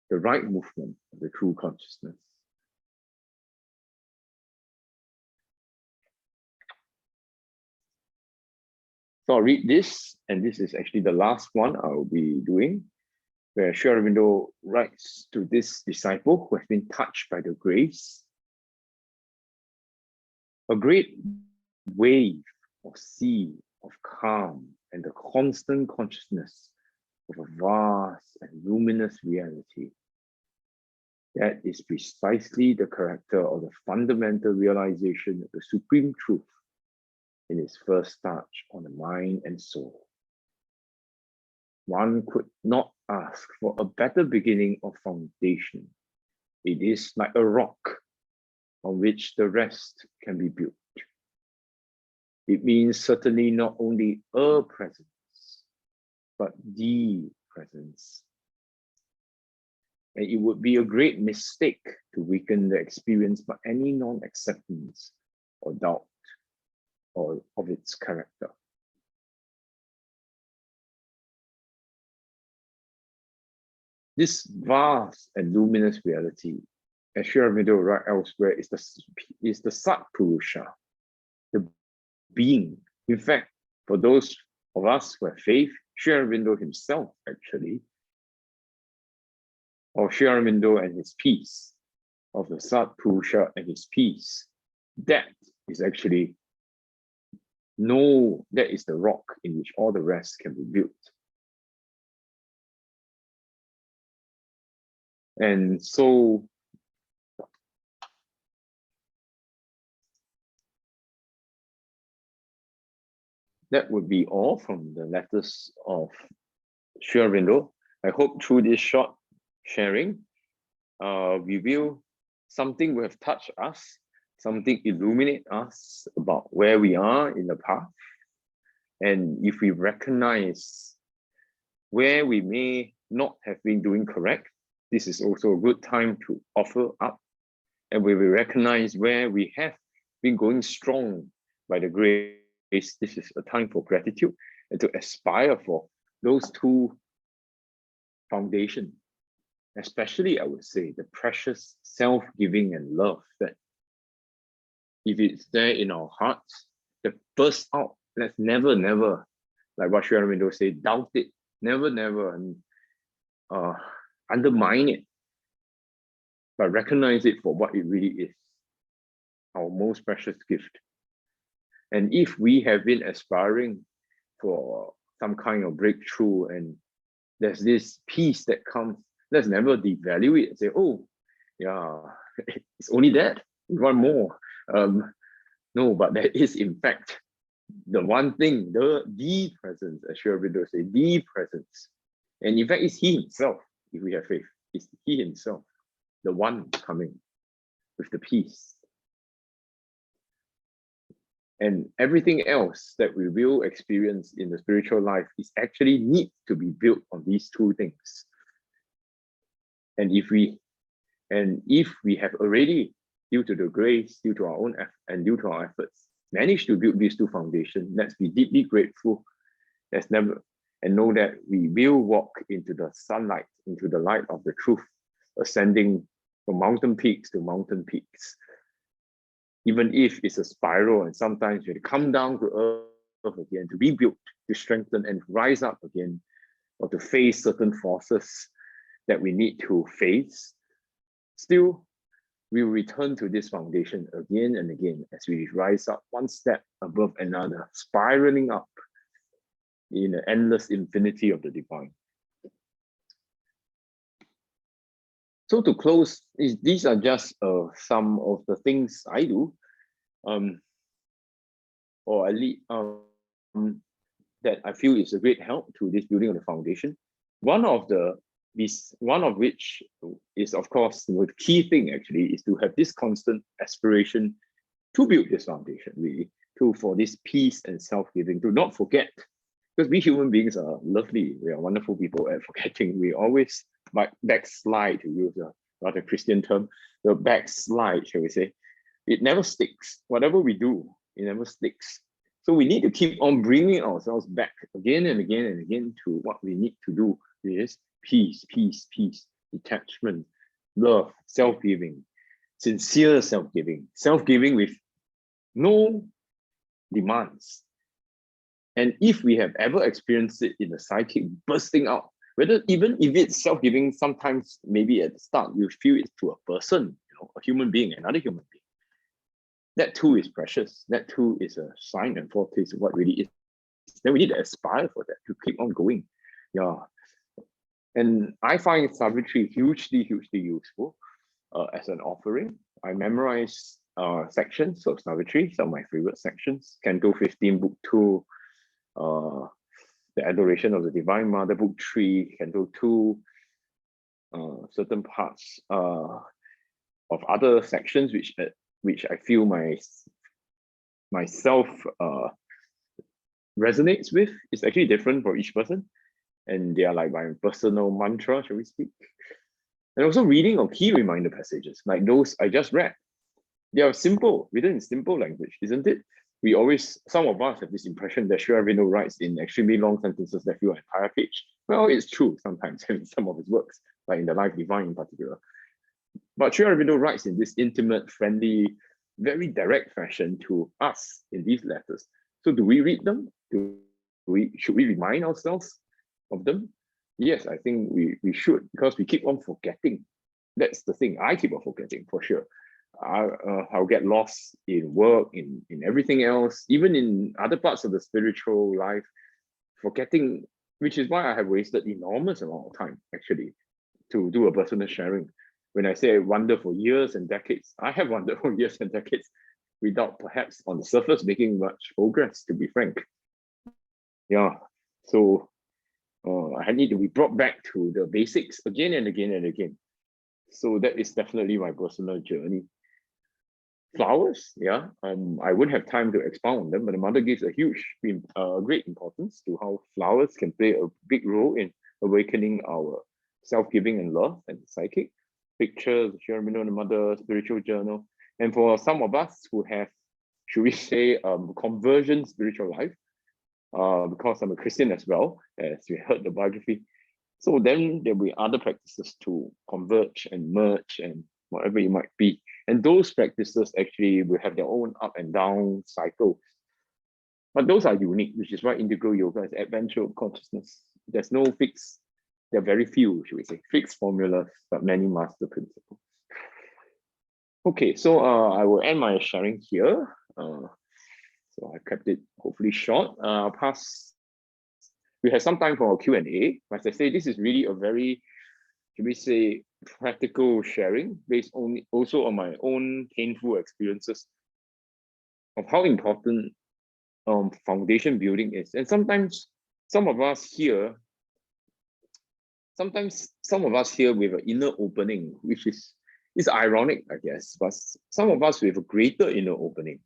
Speaker 2: the right movement of the true consciousness. So I'll read this, and this is actually the last one I'll be doing, where Sri Aurobindo writes to this disciple who has been touched by the grace. A great wave or sea of calm and the constant consciousness of a vast and luminous reality. That is precisely the character or the fundamental realization of the supreme truth in its first touch on the mind and soul. One could not ask for a better beginning of foundation. It is like a rock on which the rest can be built. It means certainly not only a presence, but the presence. And it would be a great mistake to weaken the experience by any non-acceptance or doubt or of its character. This vast and luminous reality, as Sri Aurobindo writes elsewhere, is the Satpurusha, the being. In fact, for those of us who have faith, Sri Aurobindo himself actually, or Sri Aurobindo and his peace, of the Satpurusha and his peace, that is actually that is the rock in which all the rest can be built. And so that would be all from the letters of Sri Aurobindo. I hope through this short sharing, reveal something will have touched us, something illuminate us about where we are in the path. And if we recognize where we may not have been doing correct, this is also a good time to offer up. And when we recognize where we have been going strong by the grace, this is a time for gratitude and to aspire for those two foundations. Especially, I would say, the precious self-giving and love that if it's there in our hearts, that burst out. Let's never, never, like what Sri Aurobindo say, doubt it. Never, never undermine it, but recognize it for what it really is, our most precious gift. And if we have been aspiring for some kind of breakthrough and there's this peace that comes, let's never devalue it and say, oh, yeah, it's only that, we want more. No, but that is in fact the one thing, the presence, as Sri Aurobindo say, the presence. And in fact, it's he himself, if we have faith, it's he himself, the one coming with the peace. And everything else that we will experience in the spiritual life is actually need to be built on these two things. And if we have already, due to the grace, due to our own effort, and due to our efforts, managed to build these two foundations, let's be deeply grateful. Let's never, and know that we will walk into the sunlight, into the light of the truth, ascending from mountain peaks to mountain peaks. Even if it's a spiral, and sometimes you have to come down to earth again, to rebuild, to strengthen, and rise up again, or to face certain forces that we need to face, still, we will return to this foundation again and again as we rise up one step above another, spiraling up in an endless infinity of the divine. So to close, these are just some of the things I do, or at least that I feel is a great help to this building of the foundation. One of which is, of course, the key thing actually is to have this constant aspiration to build this foundation, really, for this peace and self-giving, to not forget, because we human beings are lovely, we are wonderful people at forgetting. We always backslide, to use a rather Christian term, the backslide, shall we say. It never sticks. Whatever we do, it never sticks. So we need to keep on bringing ourselves back again and again and again to what we need to do, which is peace, peace, peace, detachment, love, self-giving, sincere self-giving with no demands. And if we have ever experienced it in the psychic bursting out, whether even if it's self-giving, sometimes maybe at the start you feel it to a person, a human being, another human being. That too is precious. That too is a sign and foretaste of what really is. Then we need to aspire for that, to keep on going. Yeah. And I find Savitri hugely, hugely useful as an offering. I memorize sections of Savitri, some of my favorite sections. Canto 15, Book 2, the Adoration of the Divine Mother, Book 3, Canto 2, certain parts of other sections which I feel myself resonates with. It's actually different for each person. And they are like my personal mantra, shall we speak? And also reading of key reminder passages, like those I just read. They are simple, written in simple language, isn't it? Some of us have this impression that Sri Aurobindo writes in extremely long sentences that fill an entire page. Well, it's true sometimes in some of his works, like in the Life Divine in particular. But Sri Aurobindo writes in this intimate, friendly, very direct fashion to us in these letters. So do we read them? Should we remind ourselves of them? Yes, I think we should, because we keep on forgetting. That's the thing. I keep on forgetting for sure. I'll get lost in work, in everything else, even in other parts of the spiritual life, forgetting, which is why I have wasted enormous amount of time actually to do a personal sharing. When I say I wander for years and decades, I have wandered for years and decades without perhaps on the surface making much progress, to be frank. Yeah, so I need to be brought back to the basics again and again and again. So that is definitely my personal journey. Flowers, yeah, I wouldn't have time to expound on them, but the mother gives a great importance to how flowers can play a big role in awakening our self-giving and love and psychic. Pictures, Sri Aurobindo and the Mother, spiritual journal. And for some of us who have, should we say, conversion spiritual life, because I'm a Christian as well, as we heard the biography. So then there'll be other practices to converge and merge and whatever it might be. And those practices actually will have their own up and down cycles. But those are unique, which is why integral yoga is adventure of consciousness. There's no fixed, there are very few, should we say, fixed formulas, but many master principles. Okay, so I will end my sharing here. So I kept it hopefully short. We have some time for Q&A. As I say, this is really a very, should we say, practical sharing based also on my own painful experiences of how important foundation building is. And sometimes some of us here with an inner opening, which is ironic, I guess, but some of us with a greater inner opening.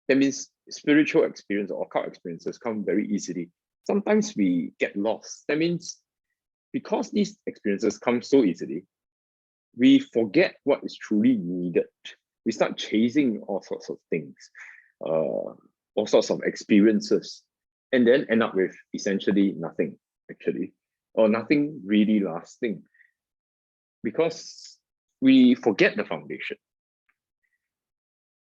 Speaker 2: That means spiritual experience or occult experiences come very easily. Sometimes we get lost. That means because these experiences come so easily, we forget what is truly needed. We start chasing all sorts of things, all sorts of experiences, and then end up with essentially nothing, actually, or nothing really lasting, because we forget the foundation.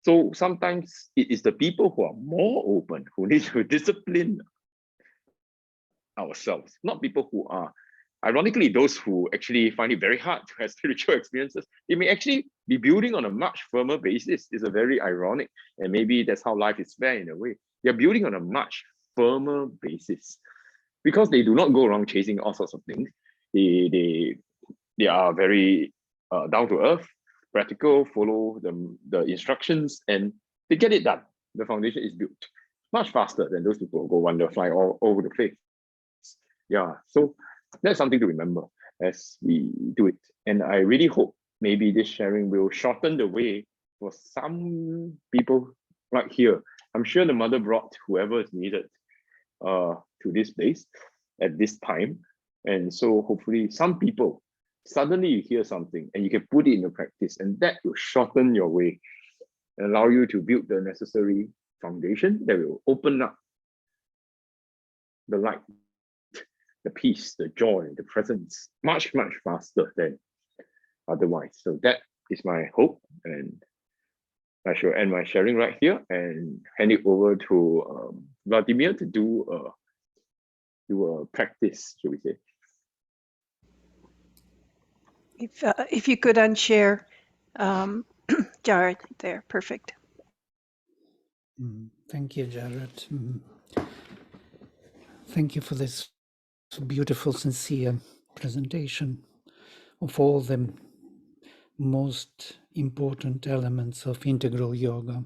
Speaker 2: So sometimes it is the people who are more open who need to discipline ourselves, not people who are, ironically, those who actually find it very hard to have spiritual experiences. They may actually be building on a much firmer basis. It's a very ironic, and maybe that's how life is fair in a way. They're building on a much firmer basis because they do not go around chasing all sorts of things. They are very down to earth, practical, follow the instructions, and they get it done. The foundation is built much faster than those people who go wander, fly all over the place. Yeah, so that's something to remember as we do it. And I really hope maybe this sharing will shorten the way for some people right here. I'm sure the mother brought whoever is needed to this place at this time. And so hopefully some people, suddenly you hear something and you can put it into practice, and that will shorten your way and allow you to build the necessary foundation that will open up the light, the peace, the joy, the presence much, much faster than otherwise. So that is my hope, and I shall end my sharing right here and hand it over to Vladimir to do a practice, shall we say.
Speaker 1: If you could unshare, Jared, there, perfect.
Speaker 3: Thank you, Jared. Thank you for this beautiful, sincere presentation of all the most important elements of integral yoga.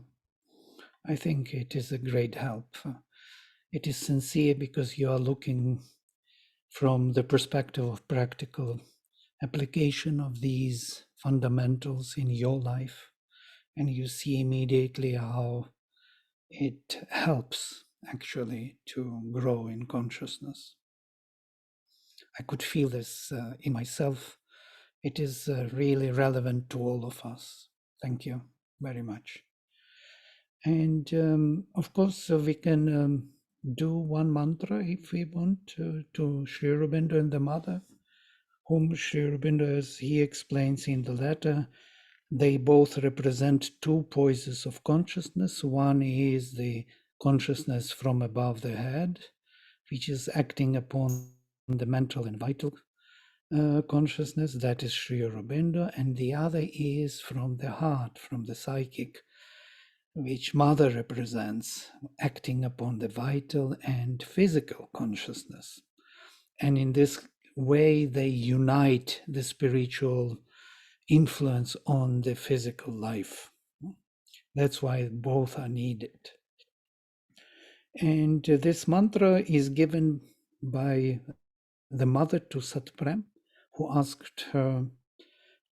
Speaker 3: I think it is a great help. It is sincere because you are looking from the perspective of practical application of these fundamentals in your life, and you see immediately how it helps actually to grow in consciousness. I could feel this in myself. It is really relevant to all of us. Thank you very much. And of course, we can do one mantra if we want to Sri Aurobindo and the Mother, whom Sri Aurobindo, as he explains in the letter, they both represent two poises of consciousness. One is the consciousness from above the head, which is acting upon the mental and vital consciousness, that is Sri Aurobindo, and the other is from the heart, from the psychic, which Mother represents, acting upon the vital and physical consciousness. And in this way, they unite the spiritual influence on the physical life. That's why both are needed. And this mantra is given by the mother to Satprem, who asked her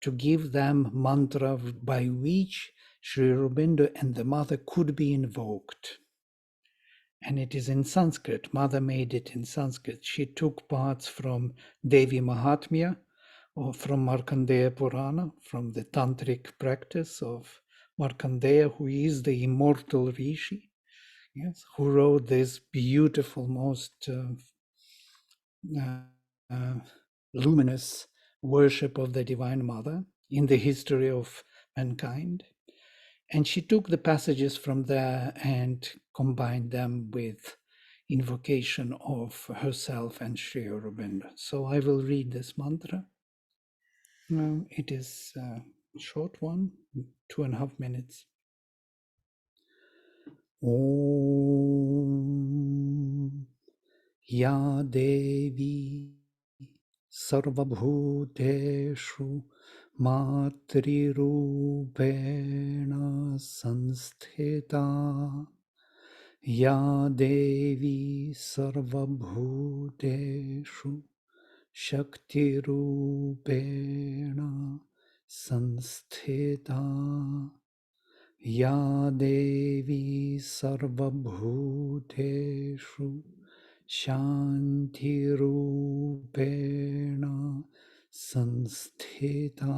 Speaker 3: to give them mantra by which Sri Aurobindo and the mother could be invoked. And it is in Sanskrit. Mother made it in Sanskrit. She took parts from Devi Mahatmya or from Markandeya Purana, from the tantric practice of Markandeya, who is the immortal rishi, yes, who wrote this beautiful, most luminous worship of the Divine Mother in the history of mankind. And she took the passages from there and combined them with invocation of herself and Sri Aurobindo. So I will read this mantra. It is a short one, 2.5 minutes. Om Ya Devi Sarvabhuteshu Matrirupena Sansthita Ya Devi Sarvabhuteshu Shaktirupena Sansthita Ya Devi Sarvabhuteshu Shantirupena Sansthita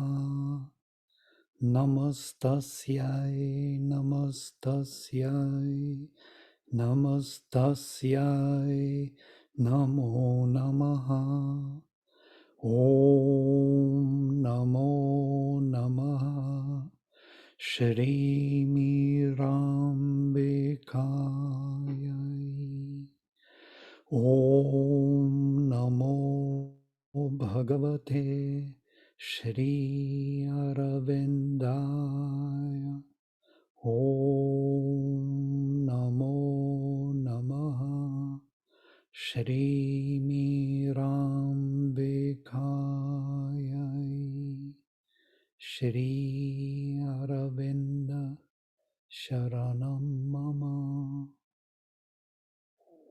Speaker 3: Namastasyai Namastasyai Namastasyai Namo Namaha Om Namo Namaha Shri Mirambekayai Om Namo Bhagavate Shri Aravindaya Om Namo Namaha Shri Mirambekayai Shri Aravinda Sharanam Mama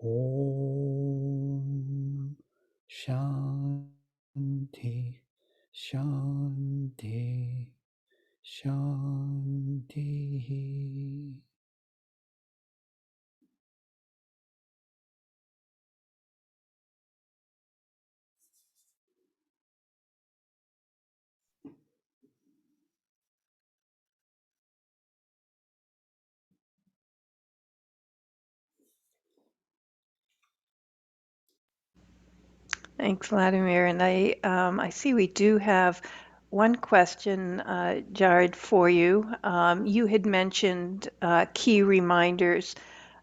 Speaker 3: Om Shanti Shanti Shanti.
Speaker 1: Thanks, Vladimir. And I see we do have one question, Jared, for you. You had mentioned key reminders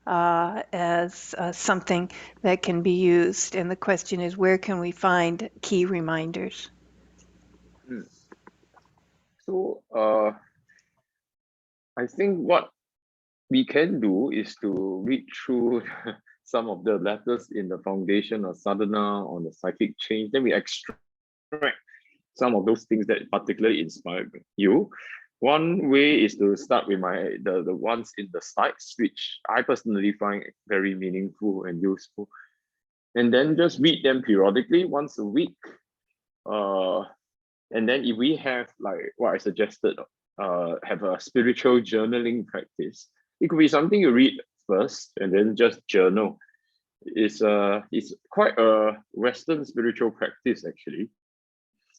Speaker 1: as something that can be used. And the question is, where can we find key reminders?
Speaker 2: So I think what we can do is to read through some of the letters in the foundation or sadhana on the psychic change. Then we extract some of those things that particularly inspired you. One way is to start with the ones in the sites, which I personally find very meaningful and useful. And then just read them periodically, once a week. And then if we have, like what I suggested, have a spiritual journaling practice, it could be something you read first and then just journal. It's quite a Western spiritual practice, actually,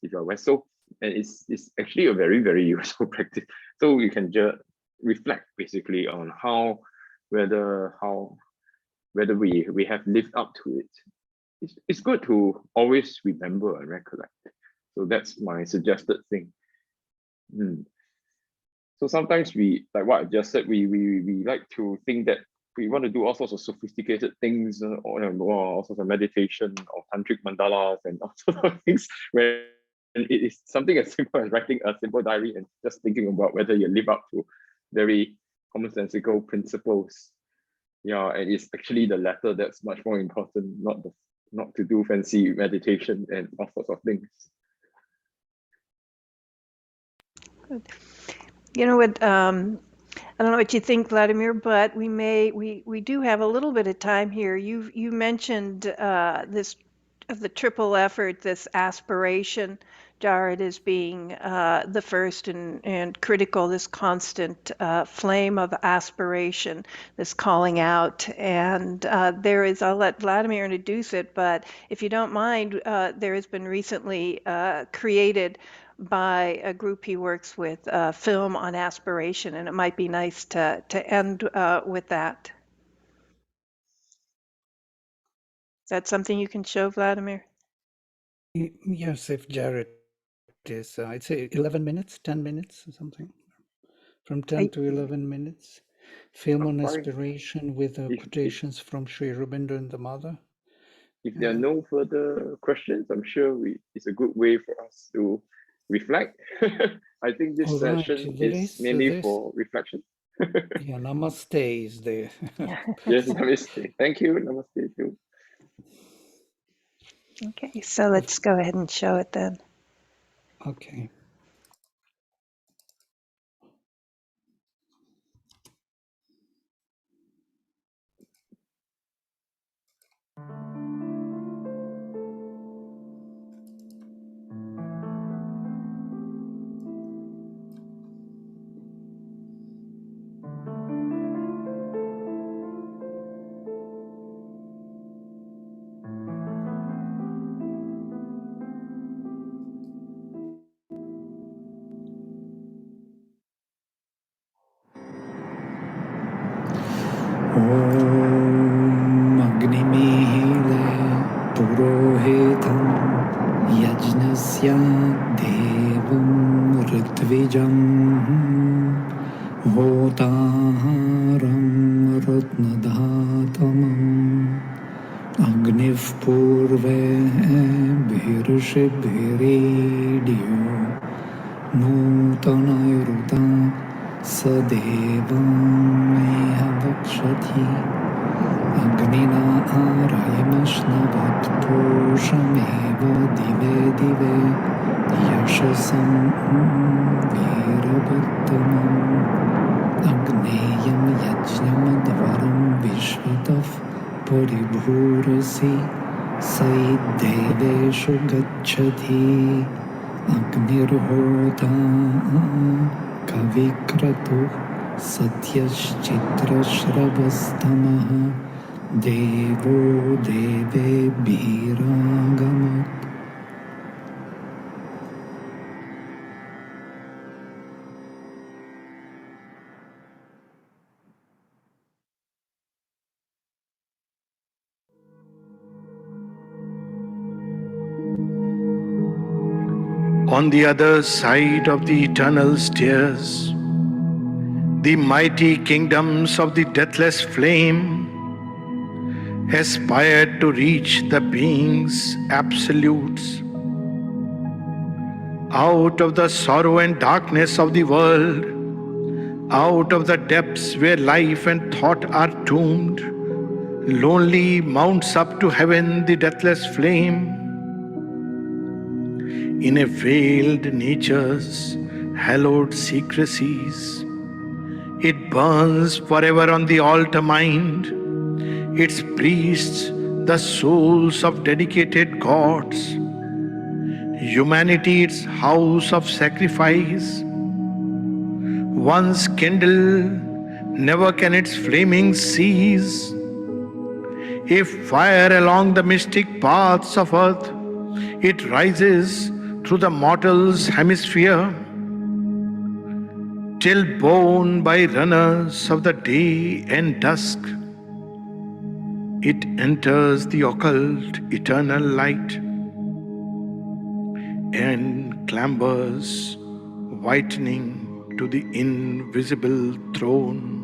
Speaker 2: if you're West. So, and it's actually a very, very useful practice. So you can just reflect basically on whether we have lived up to it. It's good to always remember and recollect. So that's my suggested thing. So sometimes we, like what I just said, we like to think that we want to do all sorts of sophisticated things, or all sorts of meditation or tantric mandalas and all sorts of things, where it is something as simple as writing a simple diary and just thinking about whether you live up to very commonsensical principles. Yeah, and it's actually the latter that's much more important, not to do fancy meditation and all sorts of things.
Speaker 1: Good. You know what? I don't know what you think, Vladimir, but we do have a little bit of time here. You mentioned this of the triple effort, this aspiration Jared as being the first and critical, this constant flame of aspiration, this calling out. And there is, I'll let Vladimir introduce it, but if you don't mind, there has been recently created by a group he works with, a film on aspiration, and it might be nice to end with that. Is that something you can show, Vladimir?
Speaker 3: Yes, if Jared is, I'd say 11 minutes, 10 minutes or something. From 10 to 11 minutes. Film on
Speaker 2: Fine.
Speaker 3: aspiration with quotations from Sri Aurobindo and the Mother.
Speaker 2: If there are no further questions, I'm sure it's a good way for us to reflect. I think this session is mainly for reflection.
Speaker 3: Yeah, namaste is there.
Speaker 2: Yes, namaste. Thank you. Namaste too.
Speaker 1: Okay, so let's go ahead and show it then.
Speaker 3: Okay. Om Agnimile Purohitam Yajnasya Devam Ritvijam Hotaharam Ratnadhatamam Agnif Purve Bhirushibhiridio Nutanayruta Sadevam Mehavakshati Agnina Arayamashnavad Pushameva Dive Dive Yashasam Virabhattamam Agneyam Yajnamadvaram Vishvatav Paribhurasi Saideveshu Gacchati Agnirhota Kavikratu Satyashchitrashrabastamaha Devo Deve Bhiragamat.
Speaker 4: On the other side of the eternal stairs, the mighty kingdoms of the deathless flame aspired to reach the being's absolutes. Out of the sorrow and darkness of the world, out of the depths where life and thought are doomed, lonely mounts up to heaven the deathless flame. In a veiled nature's hallowed secrecies, it burns forever on the altar mind. Its priests, the souls of dedicated gods. Humanity, its house of sacrifice. Once kindled, never can its flaming cease. If fire along the mystic paths of earth, it rises through the mortal's hemisphere, till borne by runners of the day and dusk, it enters the occult eternal light and clambers whitening to the invisible throne.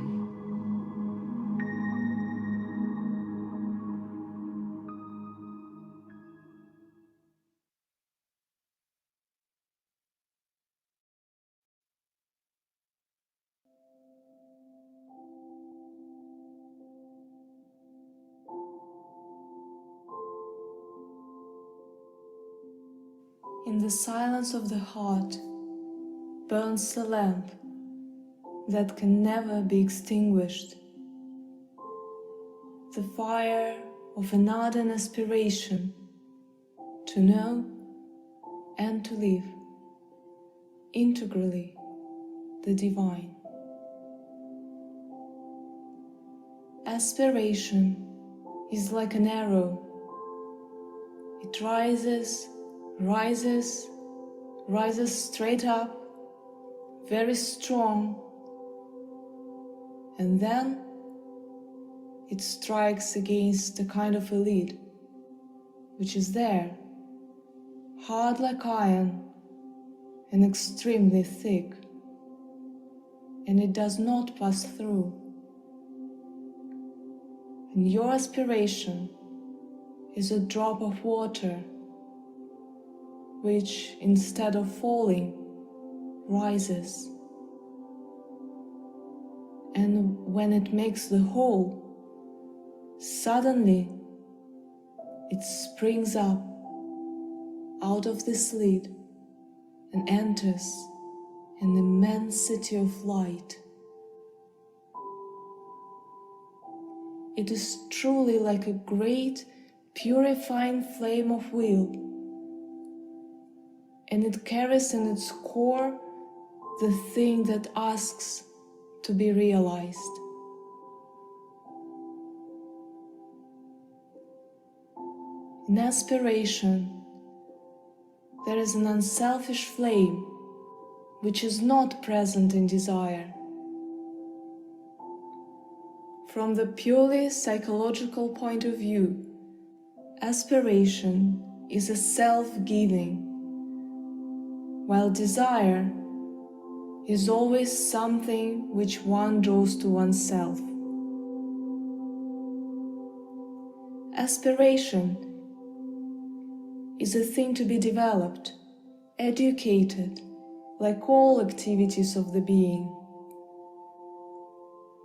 Speaker 5: In the silence of the heart burns a lamp that can never be extinguished. The fire of an ardent aspiration to know and to live integrally the divine. Aspiration is like an arrow. It rises, rises, rises straight up, very strong, and then it strikes against a kind of a lid, which is there, hard like iron and extremely thick, and it does not pass through. And your aspiration is a drop of water which, instead of falling, rises. And when it makes the hole, suddenly it springs up out of this lid and enters an immensity of light. It is truly like a great purifying flame of will, and it carries in its core the thing that asks to be realized. In aspiration, there is an unselfish flame which is not present in desire. From the purely psychological point of view, aspiration is a self-giving, while desire is always something which one draws to oneself. Aspiration is a thing to be developed, educated, like all activities of the being.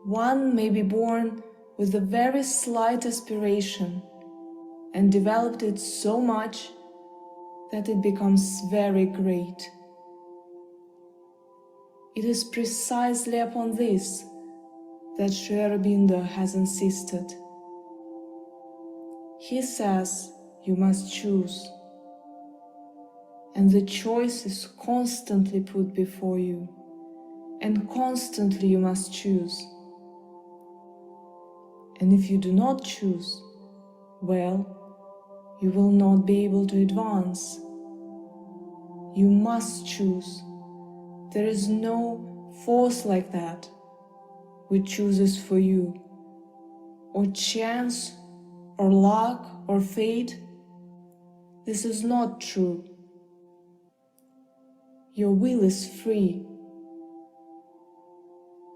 Speaker 5: One may be born with a very slight aspiration and developed it so much that it becomes very great. It is precisely upon this that Sri Aurobindo has insisted. He says you must choose, and the choice is constantly put before you, and constantly you must choose. And if you do not choose, well, you will not be able to advance. You must choose. There is no force like that which chooses for you, or chance, or luck, or fate. This is not true. Your will is free.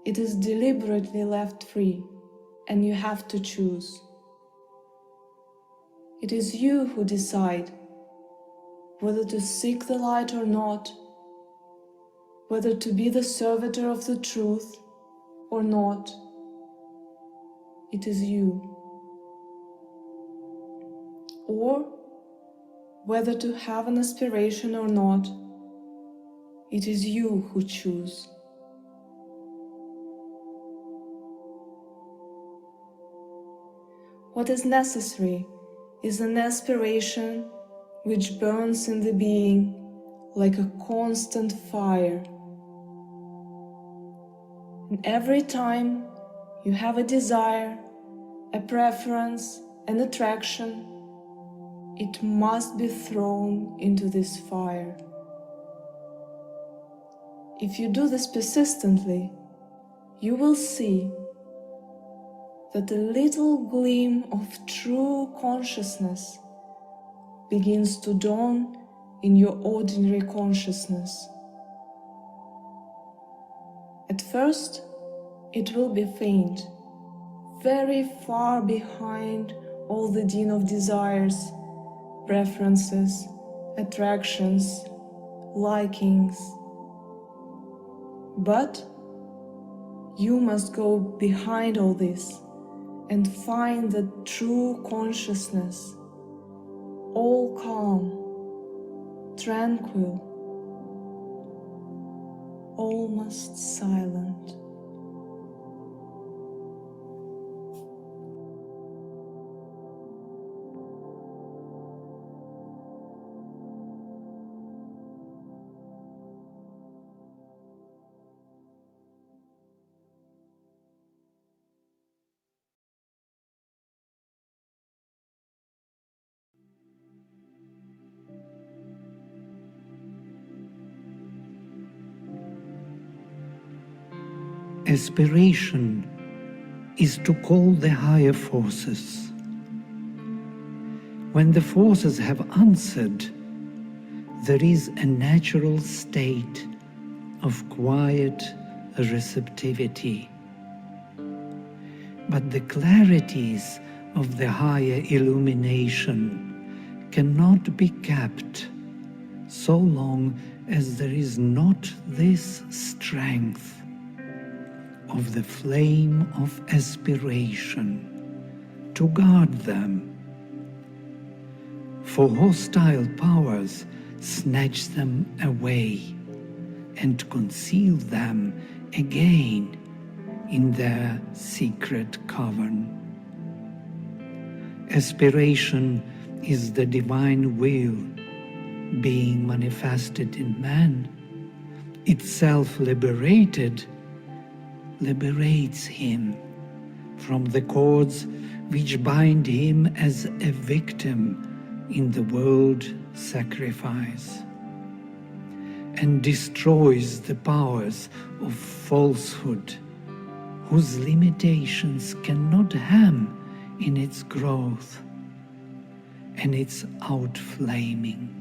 Speaker 5: It is deliberately left free, and you have to choose. It is you who decide whether to seek the light or not, whether to be the servitor of the truth or not. It is you. Or whether to have an aspiration or not. It is you who choose. What is necessary is an aspiration which burns in the being like a constant fire. And every time you have a desire, a preference, an attraction, it must be thrown into this fire. If you do this persistently, you will see that a little gleam of true consciousness begins to dawn in your ordinary consciousness. At first, it will be faint, very far behind all the din of desires, preferences, attractions, likings. But you must go behind all this and find the true consciousness, all calm, tranquil, almost silent.
Speaker 3: Aspiration is to call the higher forces. When the forces have answered, there is a natural state of quiet receptivity. But the clarities of the higher illumination cannot be kept so long as there is not this strength of the flame of aspiration to guard them. For hostile powers snatch them away and conceal them again in their secret cavern. Aspiration is the divine will being manifested in man. Itself liberated, liberates him from the cords which bind him as a victim in the world sacrifice, and destroys the powers of falsehood, whose limitations cannot hem in its growth and its outflaming.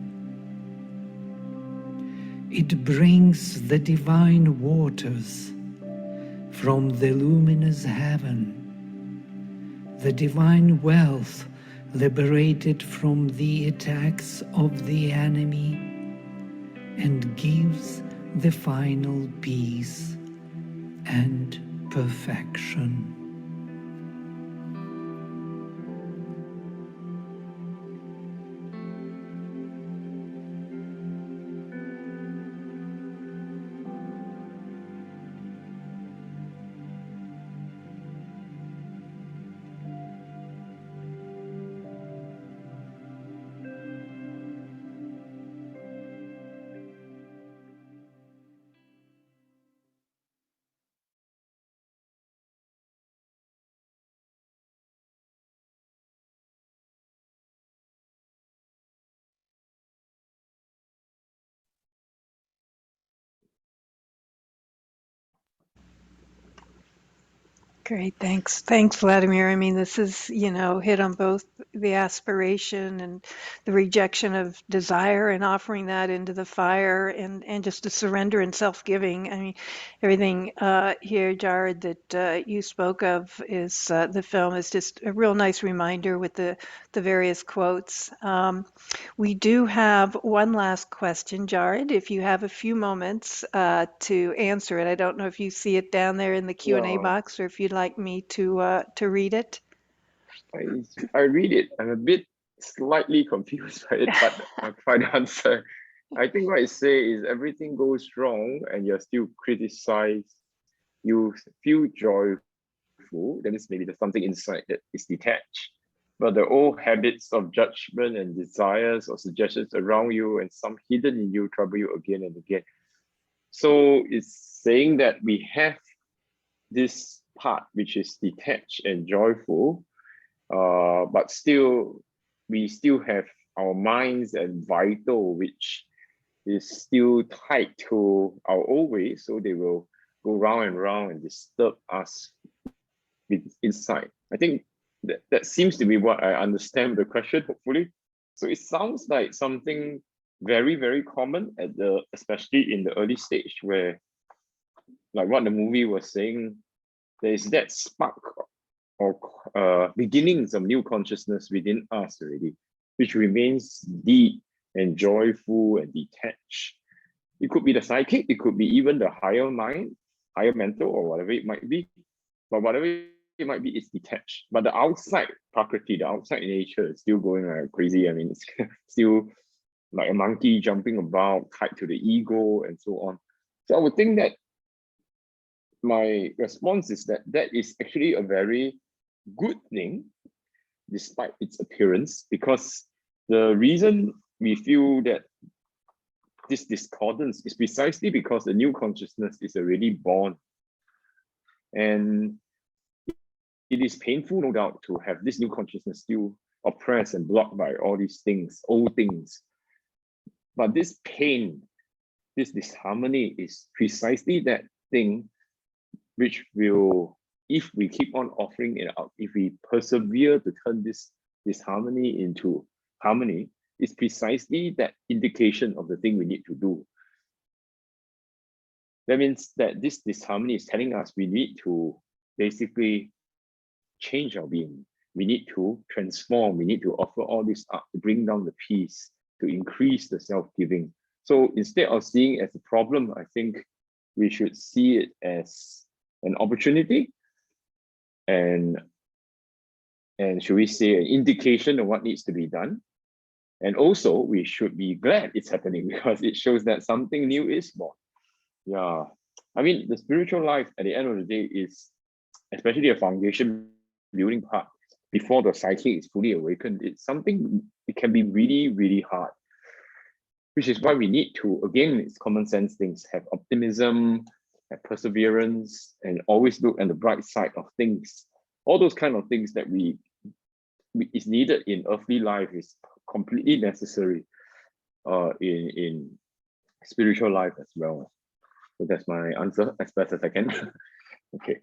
Speaker 3: It brings the divine waters from the luminous heaven, the divine wealth liberated from the attacks of the enemy, and gives the final peace and perfection.
Speaker 1: Great, thanks. Thanks, Vladimir. I mean, this is, hit on both the aspiration and the rejection of desire and offering that into the fire and just a surrender and self-giving. I mean, everything here, Jared, that you spoke of is the film is just a real nice reminder with the various quotes. We do have one last question, Jared, if you have a few moments to answer it. I don't know if you see it down there in the Q&A
Speaker 2: Yeah.
Speaker 1: box or if you'd like me to read it.
Speaker 2: I read it. I'm a bit slightly confused by it, but I'll try to answer. I think what I say is everything goes wrong and you're still criticized. You feel joyful. That is, maybe there's something inside that is detached. But the old habits of judgment and desires or suggestions around you and some hidden in you trouble you again and again. So it's saying that we have this part which is detached and joyful, but still we still have our minds and vital, which is still tied to our old ways, so they will go round and round and disturb us with inside. I think that seems to be what I understand the question, hopefully. So it sounds like something very, very common especially in the early stage, where, like what the movie was saying, there is that spark or beginnings of new consciousness within us already, which remains deep and joyful and detached. It could be the psychic, it could be even the higher mind, higher mental, or whatever it might be. But whatever it might be, it's detached. But the outside Prakriti, the outside nature is still going like crazy. I mean, it's still like a monkey jumping about, tied to the ego and so on. So I would think that my response is that that is actually a very good thing, despite its appearance, because the reason we feel that this discordance is precisely because the new consciousness is already born. And it is painful, no doubt, to have this new consciousness still oppressed and blocked by all these things, old things. But this pain, this disharmony is precisely that thing which will, if we keep on offering it out, if we persevere to turn this disharmony into harmony, is precisely that indication of the thing we need to do. That means that this disharmony is telling us we need to basically change our being. We need to transform. We need to offer all this up to bring down the peace, to increase the self-giving. So instead of seeing it as a problem, I think we should see it as an opportunity and should we say an indication of what needs to be done. And also we should be glad it's happening because it shows that something new is born. Yeah, I mean, the spiritual life at the end of the day is, especially a foundation building part, before the psyche is fully awakened, it's something, it can be really, really hard. Which is why we need to, again, it's common sense things, have optimism, have perseverance, and always look at the bright side of things. All those kind of things that is needed in earthly life is completely necessary in spiritual life as well. So that's my answer as best as I can. Okay.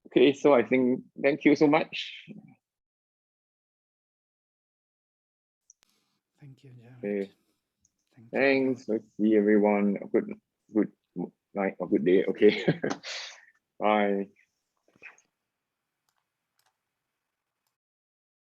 Speaker 2: Okay, so I think, thank you so much.
Speaker 3: Thank you, Jared.
Speaker 2: Okay.
Speaker 3: Thank you.
Speaker 2: Thanks. Let's see everyone. A good night or good day. Okay. Bye.